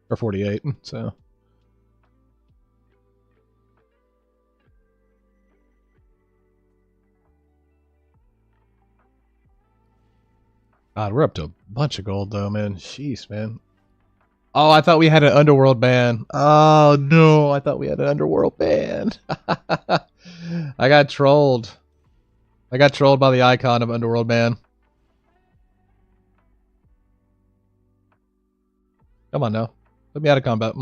Or 48, so. God, we're up to a bunch of gold though, man. Jeez, man. Oh, I thought we had an underworld ban. Oh no, I thought we had an underworld ban. I got trolled. I got trolled by the icon of underworld ban. Come on now. Put me out of combat.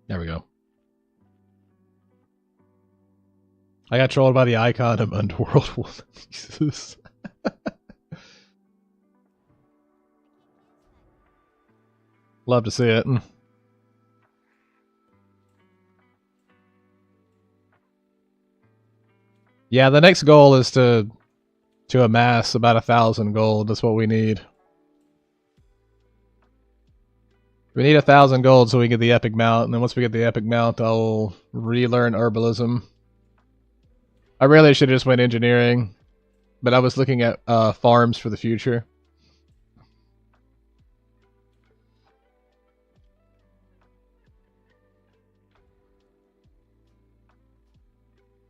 There we go. I got trolled by the icon of underworld. Jesus. Love to see it. Yeah, the next goal is to amass about 1,000 gold. That's what we need. We need 1,000 gold so we get the epic mount, and then once we get the epic mount, I'll relearn herbalism. I really should have just went engineering, but I was looking at farms for the future.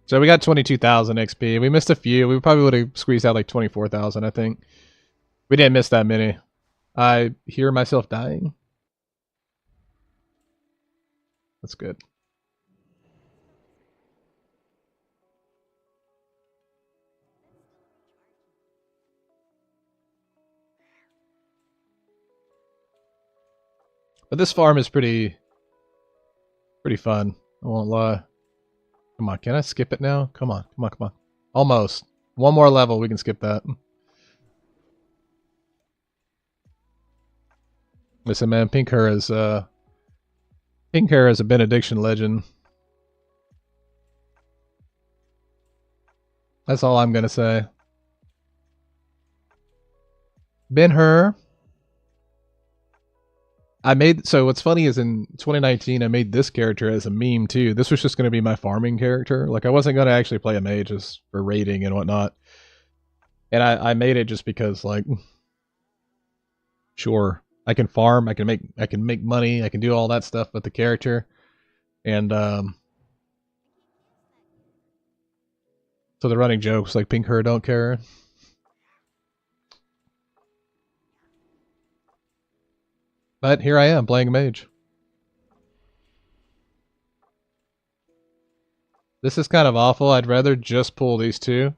So we got 22,000 XP. We missed a few. We probably would have squeezed out like 24,000, I think. We didn't miss that many. I hear myself dying. That's good. But this farm is pretty fun. I won't lie. Come on, can I skip it now? Come on, come on, come on. Almost. One more level, we can skip that. Listen, man, pink hair is a benediction legend. That's all I'm gonna say. Ben Hur. I made, so what's funny is in 2019 I made this character as a meme too. This was just going to be my farming character. Like I wasn't going to actually play a mage just for raiding and whatnot. And I made it just because like, sure, I can farm, I can make money, I can do all that stuff with the character. And so the running jokes like pink her don't care. But here I am playing a mage. This is kind of awful. I'd rather just pull these two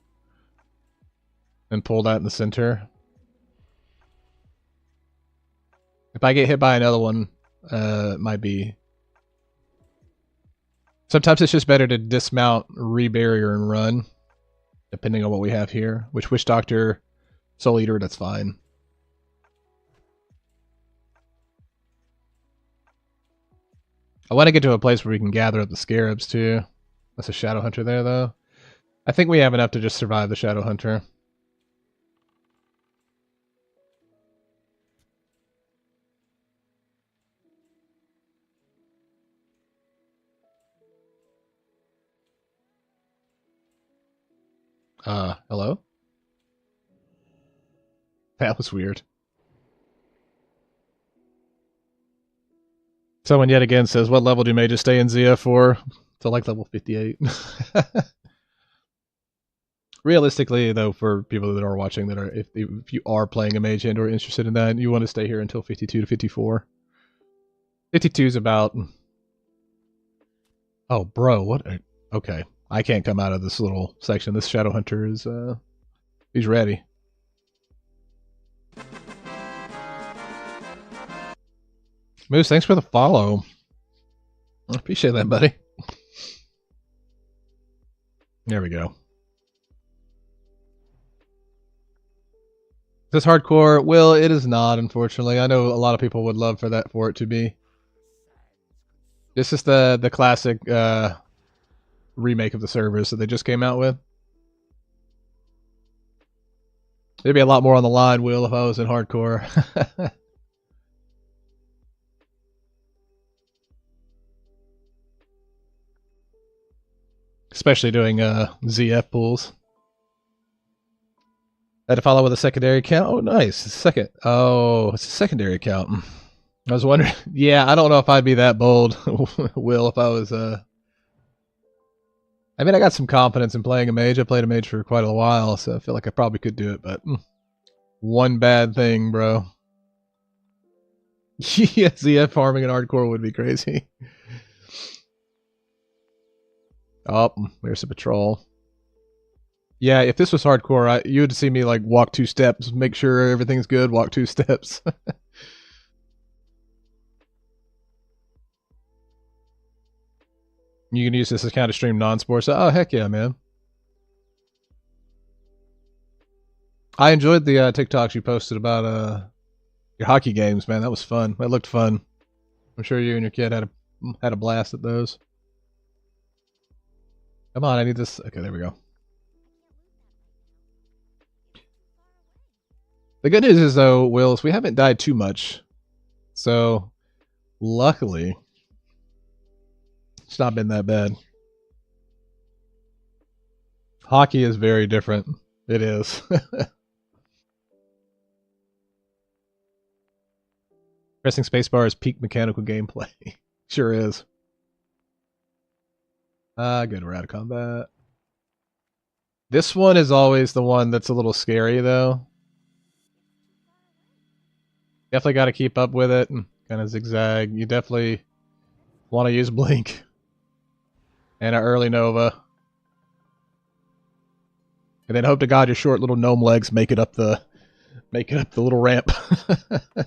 and pull that in the center. If I get hit by another one, it might be... Sometimes it's just better to dismount, re-barrier, and run, depending on what we have here. Which Witch Doctor, Soul Eater, that's fine. I want to get to a place where we can gather up the scarabs too. That's a Shadow Hunter there though. I think we have enough to just survive the Shadow Hunter. Hello? That was weird. Someone yet again says, what level do mages stay in ZF for? To like level 58. Realistically, though, for people that are watching, that are if you are playing a mage and or interested in that, you want to stay here until 52 to 54. 52 is about... Oh, bro, what? Okay, I can't come out of this little section. This Shadow Hunter is, he's ready. Moose, thanks for the follow. I appreciate that, buddy. There we go. Is this hardcore? Well, it is not, unfortunately. I know a lot of people would love for it to be. This is the classic remake of the servers that they just came out with. There'd be a lot more on the line, Will, if I was in hardcore. Especially doing ZF pools. I had to follow with a secondary account. Oh, nice. Second. Oh, it's a secondary account. I was wondering. Yeah, I don't know if I'd be that bold, Will, if I was... I mean, I got some confidence in playing a mage. I played a mage for quite a while, so I feel like I probably could do it, but... One bad thing, bro. Yeah, ZF farming in hardcore would be crazy. Oh, there's a patrol. Yeah, if this was hardcore, you would see me like walk 2 steps, make sure everything's good, walk 2 steps. You can use this as kind of stream non-sports. Oh, heck yeah, man. I enjoyed the TikToks you posted about your hockey games, man. That was fun. That looked fun. I'm sure you and your kid had a blast at those. Come on, I need this. Okay, there we go. The good news is, though, Will, is we haven't died too much. So, luckily, it's not been that bad. Hockey is very different. It is. Pressing spacebar is peak mechanical gameplay. Sure is. Good, we're out of combat. This one is always the one that's a little scary, though. Definitely got to keep up with it and kind of zigzag. You definitely want to use Blink and an early Nova. And then hope to God your short little gnome legs make it up the little ramp. I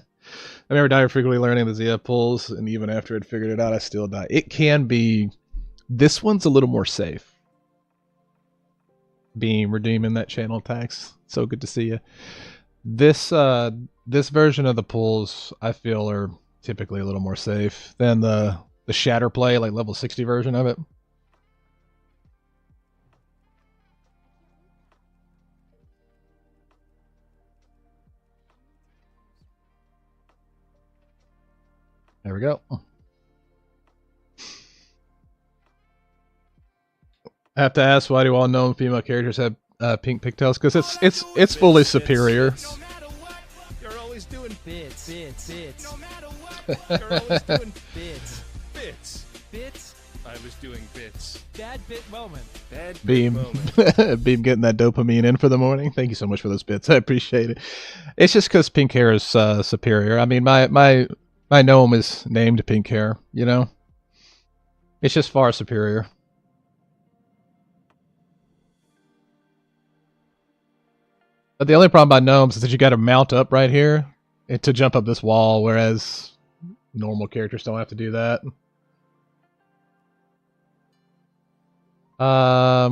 remember dying frequently learning the ZF pulls, and even after I'd figured it out, I still die. It can be... This one's a little more safe. Beam, redeeming that channel tax. So good to see you. This version of the pulls, I feel, are typically a little more safe than the shatter play, like level 60 version of it. There we go. I have to ask, why do all known female characters have pink pigtails? Because it's fully superior. No matter what, you're always doing bits. No matter what, you're always doing bits. I was doing bits. Bad bit moment. Bad bit Beam. moment. Beam getting that dopamine in for the morning. Thank you so much for those bits. I appreciate it. It's just because pink hair is superior. I mean, my gnome is named Pink Hair, you know? It's just far superior. But the only problem about gnomes is that you got to mount up right here to jump up this wall, whereas normal characters don't have to do that.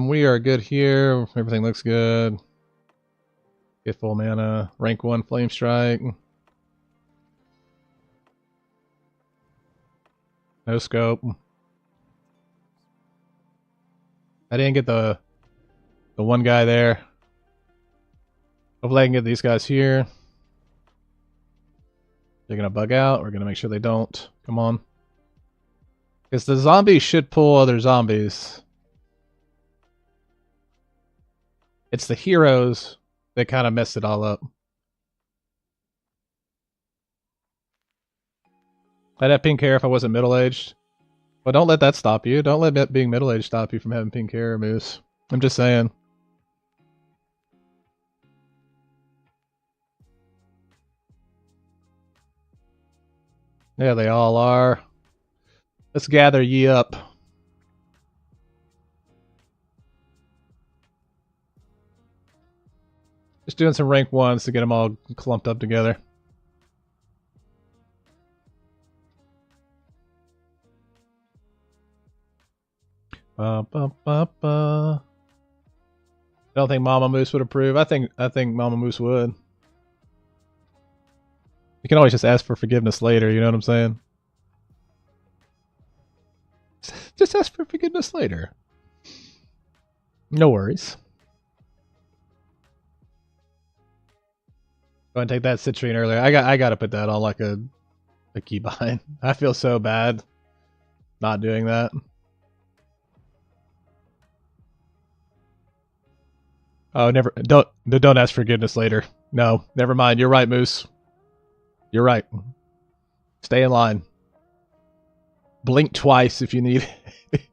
We are good here. Everything looks good. Get full mana. Rank 1 Flame Strike. No scope. I didn't get the one guy there. Hopefully I can get these guys here. They're gonna bug out. We're gonna make sure they don't. Come on. Because the zombies should pull other zombies. It's the heroes that kind of messed it all up. I'd have pink hair if I wasn't middle-aged. Well, don't let that stop you. Don't let being middle-aged stop you from having pink hair, Moose. I'm just saying. Yeah, they all are. Let's gather ye up. Just doing some rank 1s to get them all clumped up together. I don't think Mama Moose would approve. I think Mama Moose would. You can always just ask for forgiveness later, you know what I'm saying? Just ask for forgiveness later. No worries. Go ahead and take that citrine earlier. I gotta put that on like a keybind. I feel so bad not doing that. Oh, never. Don't ask forgiveness later. No, never mind. You're right, Moose. You're right. Stay in line. Blink twice if you need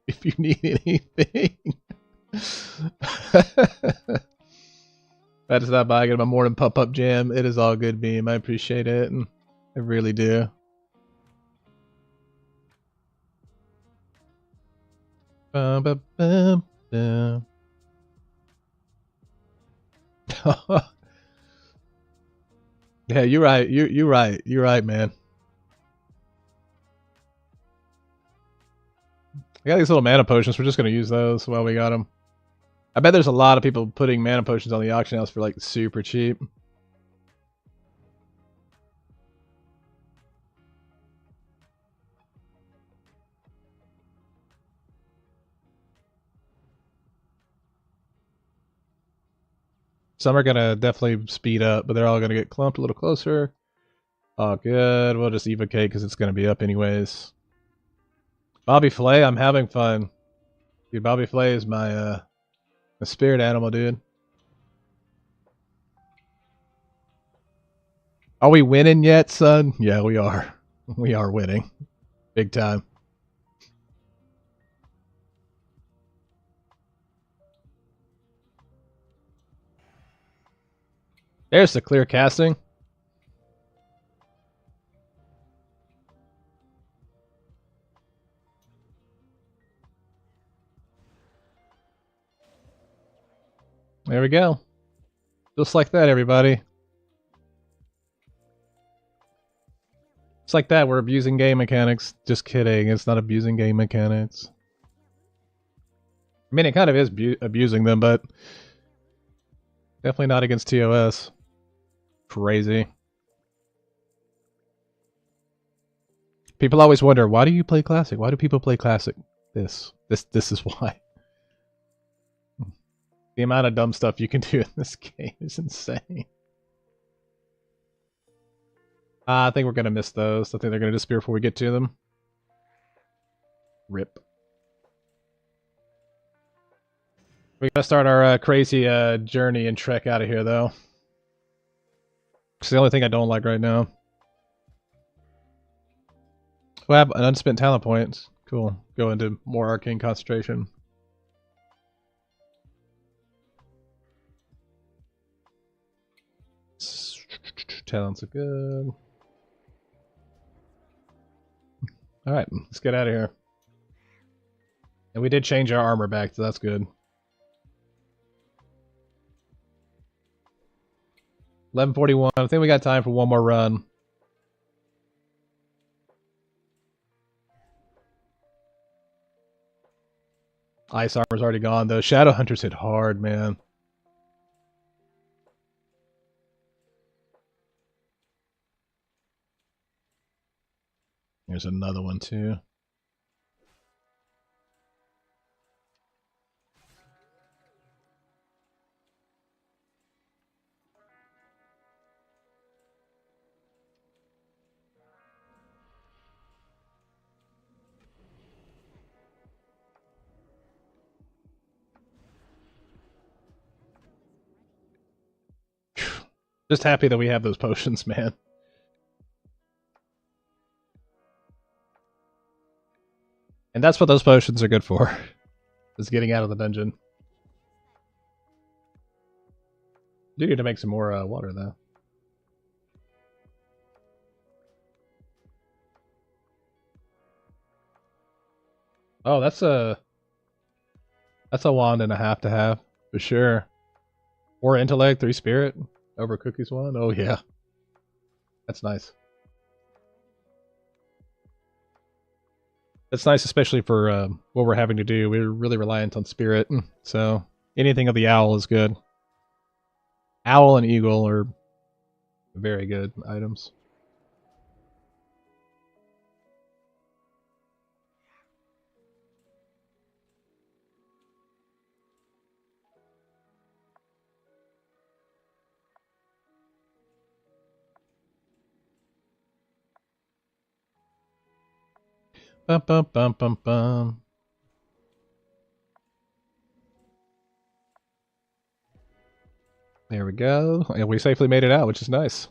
if you need anything. That is not by. I got my morning pop-up jam. It is all good, Beam. I appreciate it. I really do. Yeah, you're right. You're right. You're right, man. I got these little mana potions. We're just gonna use those while we got them. I bet there's a lot of people putting mana potions on the auction house for like super cheap. Some are gonna definitely speed up, but they're all gonna get clumped a little closer. Oh, good. We'll just evocate because it's gonna be up anyways. Bobby Flay, I'm having fun. Dude, Bobby Flay is my spirit animal, dude. Are we winning yet, son? Yeah, we are. We are winning. Big time. There's the clear casting. There we go. Just like that, everybody. Just like that, we're abusing game mechanics. Just kidding, it's not abusing game mechanics. I mean, it kind of is abusing them, but definitely not against TOS. Crazy. People always wonder, why do you play Classic? Why do people play Classic? This is why. The amount of dumb stuff you can do in this game is insane. I think we're gonna miss those. I think they're gonna disappear before we get to them. Rip. We gotta start our crazy journey and trek out of here, though. It's the only thing I don't like right now. We have an unspent talent points. Cool. Go into more arcane concentration. Talents are good. Alright, let's get out of here. And we did change our armor back, so that's good. 11:41. I think we got time for one more run. Ice armor's already gone, though. Shadow Hunters hit hard, man. There's another one, too. Just happy that we have those potions, man. And that's what those potions are good for. Is getting out of the dungeon. Do need to make some more water, though. Oh, that's a wand and a half to have, for sure. 4 intellect, 3 spirit, over Cookie's wand. Oh yeah, that's nice. That's nice, especially for what we're having to do. We're really reliant on spirit, so anything of the owl is good. Owl and eagle are very good items. Bum bum bum bum bum. There we go. And we safely made it out, which is nice.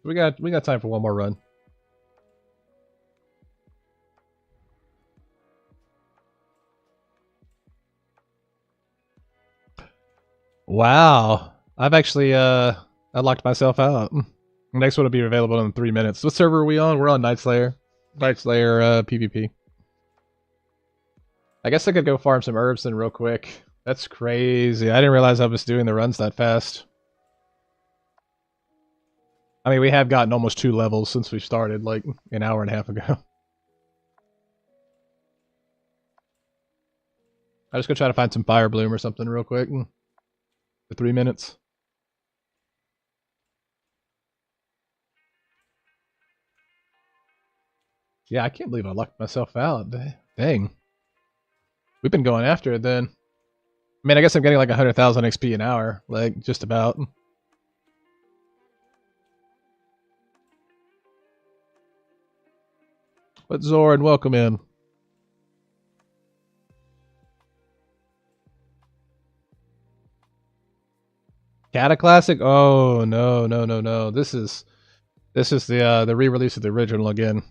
We got time for one more run. Wow. I've actually unlocked myself out. Next one will be available in 3 minutes. What server are we on? We're on Night Slayer. Night Slayer PvP. I guess I could go farm some herbs then real quick. That's crazy. I didn't realize I was doing the runs that fast. I mean, we have gotten almost 2 levels since we started, like, an hour and a half ago. I just go try to find some Fire Bloom or something real quick. For 3 minutes. Yeah, I can't believe I locked myself out. Dang. We've been going after it then. I mean, I guess I'm getting like 100,000 XP an hour. Like, just about. But Zoran, welcome in. Cata Classic? Oh, no, no, no, no. This is the re-release of the original again.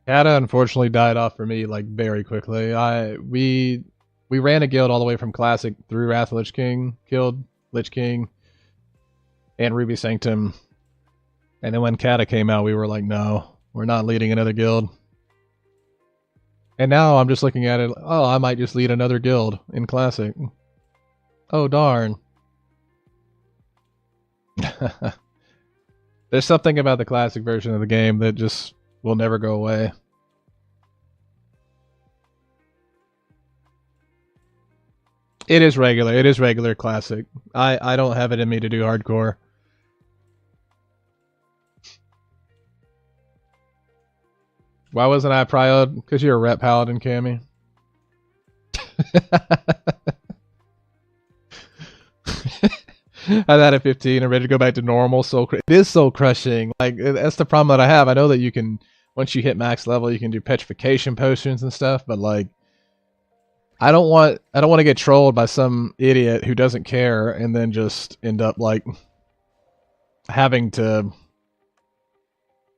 Cata unfortunately died off for me like very quickly. We ran a guild all the way from Classic through Wrath of Lich King, killed Lich King and Ruby Sanctum. And then when Cata came out, we were like, no, we're not leading another guild. And now I'm just looking at it, oh, I might just lead another guild in Classic. Oh, darn. There's something about the Classic version of the game that just will never go away. It is regular. It is regular Classic. I don't have it in me to do hardcore. Why wasn't I Priod? Because you're a rep paladin, Cammy. I'm at 15. I'm ready to go back to normal. It is soul crushing. Like that's the problem that I have. I know that you can once you hit max level, you can do petrification potions and stuff, but like I don't want to get trolled by some idiot who doesn't care and then just end up like having to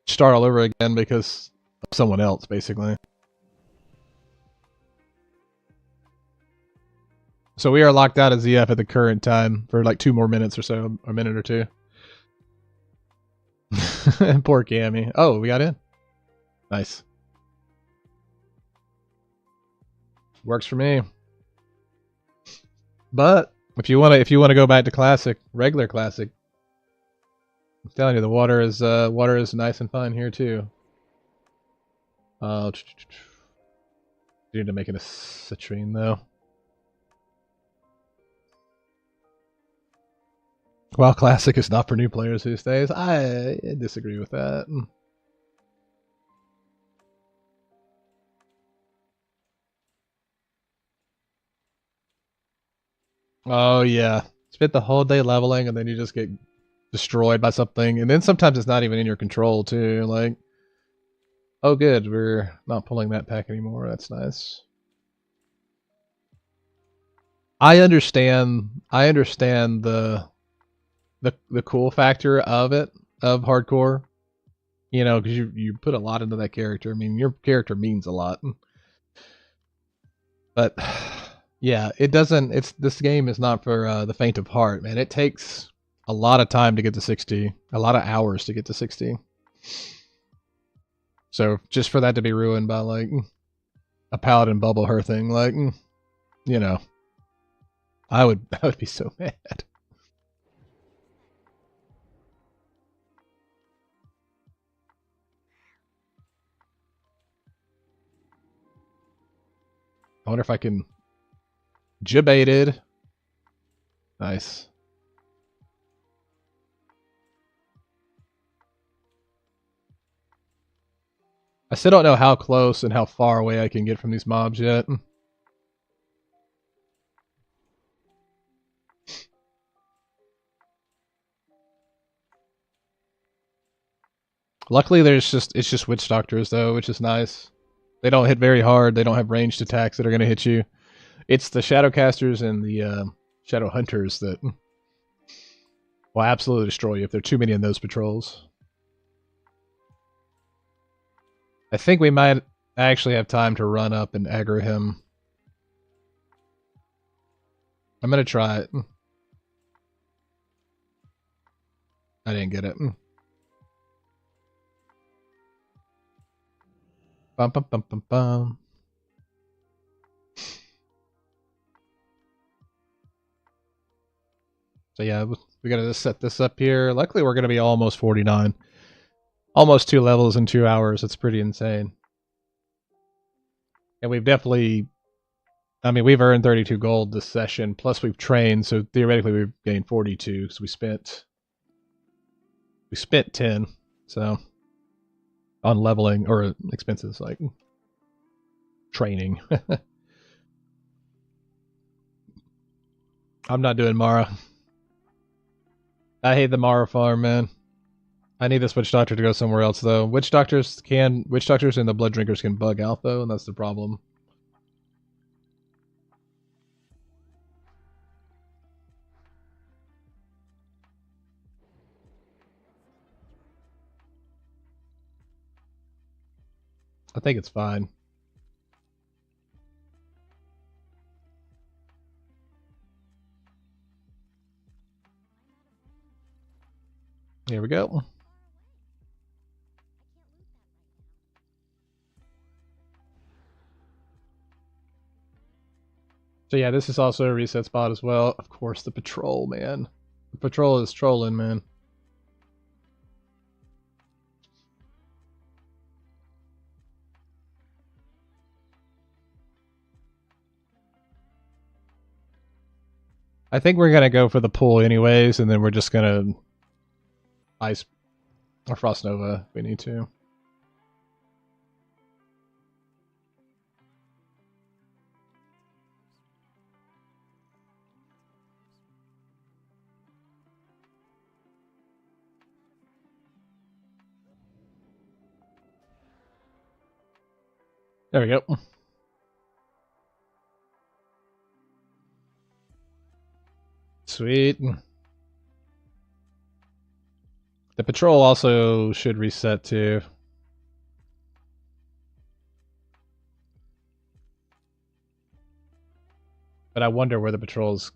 start all over again because of someone else, basically. So we are locked out of ZF at the current time for like 2 more minutes or so, a minute or two. Poor Cammy. Oh, we got in. Nice. Works for me. But if you wanna go back to classic, regular classic, I'm telling you, the water is nice and fun here too. Need to make it a citrine though. While classic is not for new players these days, I disagree with that. Oh yeah, spent the whole day leveling and then you just get destroyed by something, and then sometimes it's not even in your control too. Like, oh good, we're not pulling that pack anymore. That's nice. I understand the cool factor of it, of hardcore, you know, because you put a lot into that character. I mean, your character means a lot, but yeah, it doesn't. This game is not for the faint of heart, man. It takes a lot of time to get to 60, a lot of hours to get to 60. So just for that to be ruined by like a paladin bubble her thing, like, you know, I would be so mad. I wonder if I can jibaited. Nice. I still don't know how close and how far away I can get from these mobs yet. Luckily, it's just witch doctors though, which is nice. They don't hit very hard. They don't have ranged attacks that are going to hit you. It's the shadowcasters and the shadow hunters that will absolutely destroy you if there are too many in those patrols. I think we might actually have time to run up and aggro him. I'm going to try it. I didn't get it. Bum, bum, bum, bum, bum. So yeah, we gotta just set this up here. Luckily, we're gonna be almost 49. Almost 2 levels in 2 hours. It's pretty insane. And we've definitely... I mean, we've earned 32 gold this session, plus we've trained, so theoretically we've gained 42, because we spent 10, so... on leveling, or expenses, like... training. I'm not doing Mara. I hate the Mara farm, man. I need this witch doctor to go somewhere else, though. Witch doctors and the blood drinkers can bug out, though, and that's the problem. I think it's fine. Here we go. So yeah, this is also a reset spot as well. Of course, the patrol, man. The patrol is trolling, man. I think we're gonna go for the pool anyways, and then we're just gonna ice or frost nova if we need to. There we go. Sweet. The patrol also should reset too. But I wonder where the patrol's...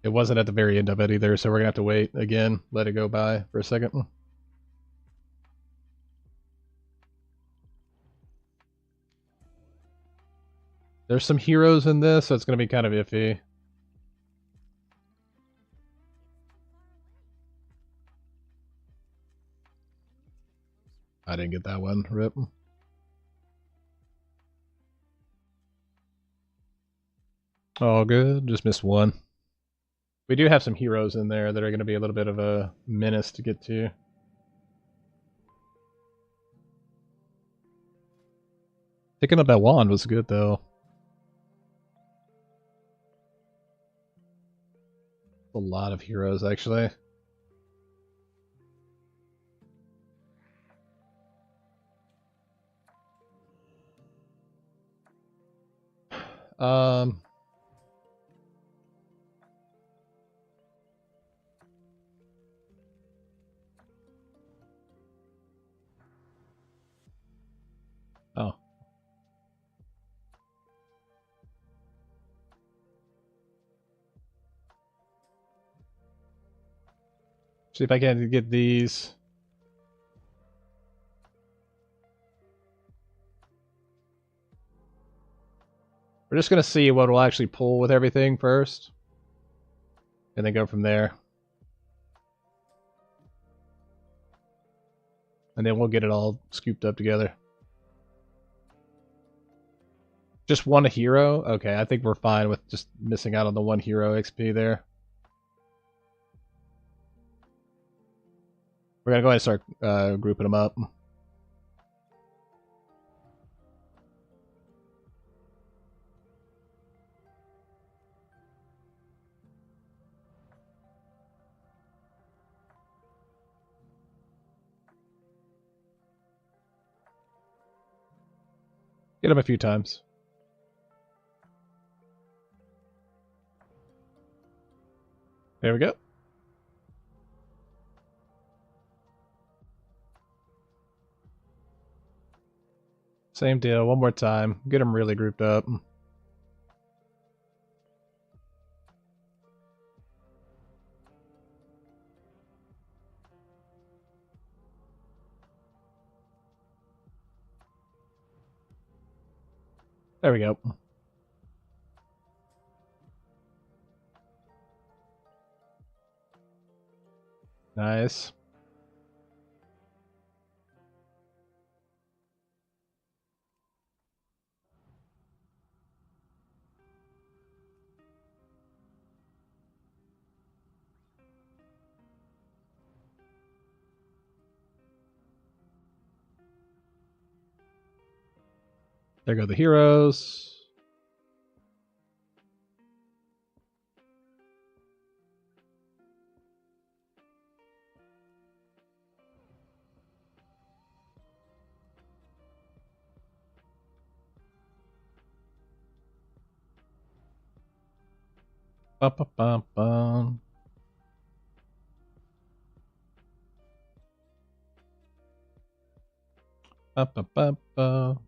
It wasn't at the very end of it either, so we're gonna have to wait again, let it go by for a second. There's some heroes in this, so it's gonna be kind of iffy. I didn't get that one. Rip. All good. Just missed one. We do have some heroes in there that are going to be a little bit of a menace to get to. Picking up that wand was good, though. A lot of heroes, actually. Um... Oh. See if I can get these. We're just going to see what will actually pull with everything first. And then go from there. And then we'll get it all scooped up together. Just one hero? Okay, I think we're fine with just missing out on the one hero XP there. We're going to go ahead and start grouping them up. Get them a few times. There we go. Same deal, one more time. Get them really grouped up. There we go. Nice. There go the heroes. Ba-ba-bum-bum. Ba-ba-ba-ba.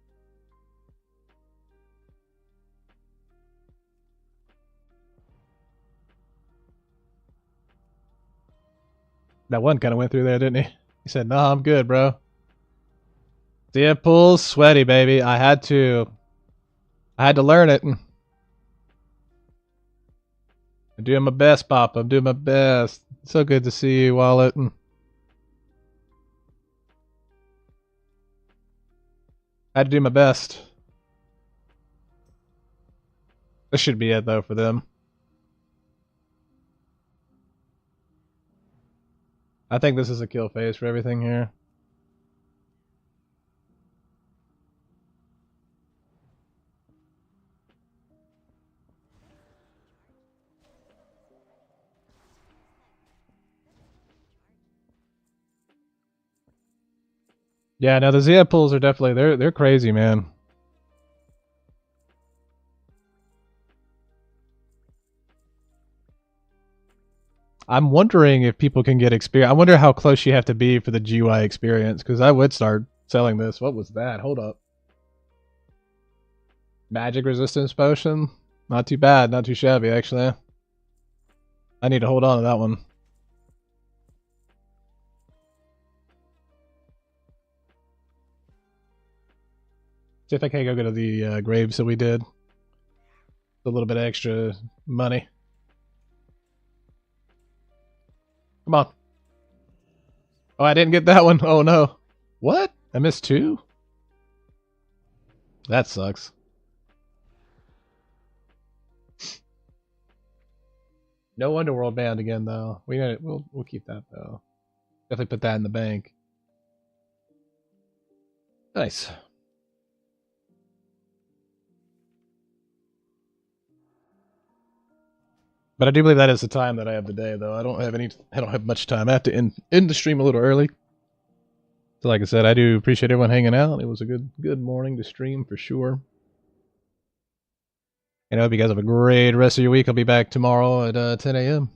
That one kind of went through there, didn't he? He said, "Nah, I'm good, bro." Deadpool's sweaty, baby. I had to learn it. I'm doing my best, Pop. I'm doing my best. So good to see you, Wallet. I had to do my best. This should be it, though, for them. I think this is a kill phase for everything here. Yeah, no, the Zia pulls are definitely they're crazy, man. I'm wondering if people can get experience. I wonder how close you have to be for the GUI experience, because I would start selling this. What was that? Hold up. Magic resistance potion? Not too bad, not too shabby, actually. I need to hold on to that one. See if I can't go to the graves that we did. A little bit extra money. Come on. Oh, I didn't get that one. Oh no. What? I missed 2? That sucks. No Underworld band again though. We'll keep that though. Definitely put that in the bank. Nice. But I do believe that is the time that I have today, though. I don't have much time. I have to end the stream a little early. So like I said, I do appreciate everyone hanging out. It was a good morning to stream for sure. And I hope you guys have a great rest of your week. I'll be back tomorrow at 10 a.m.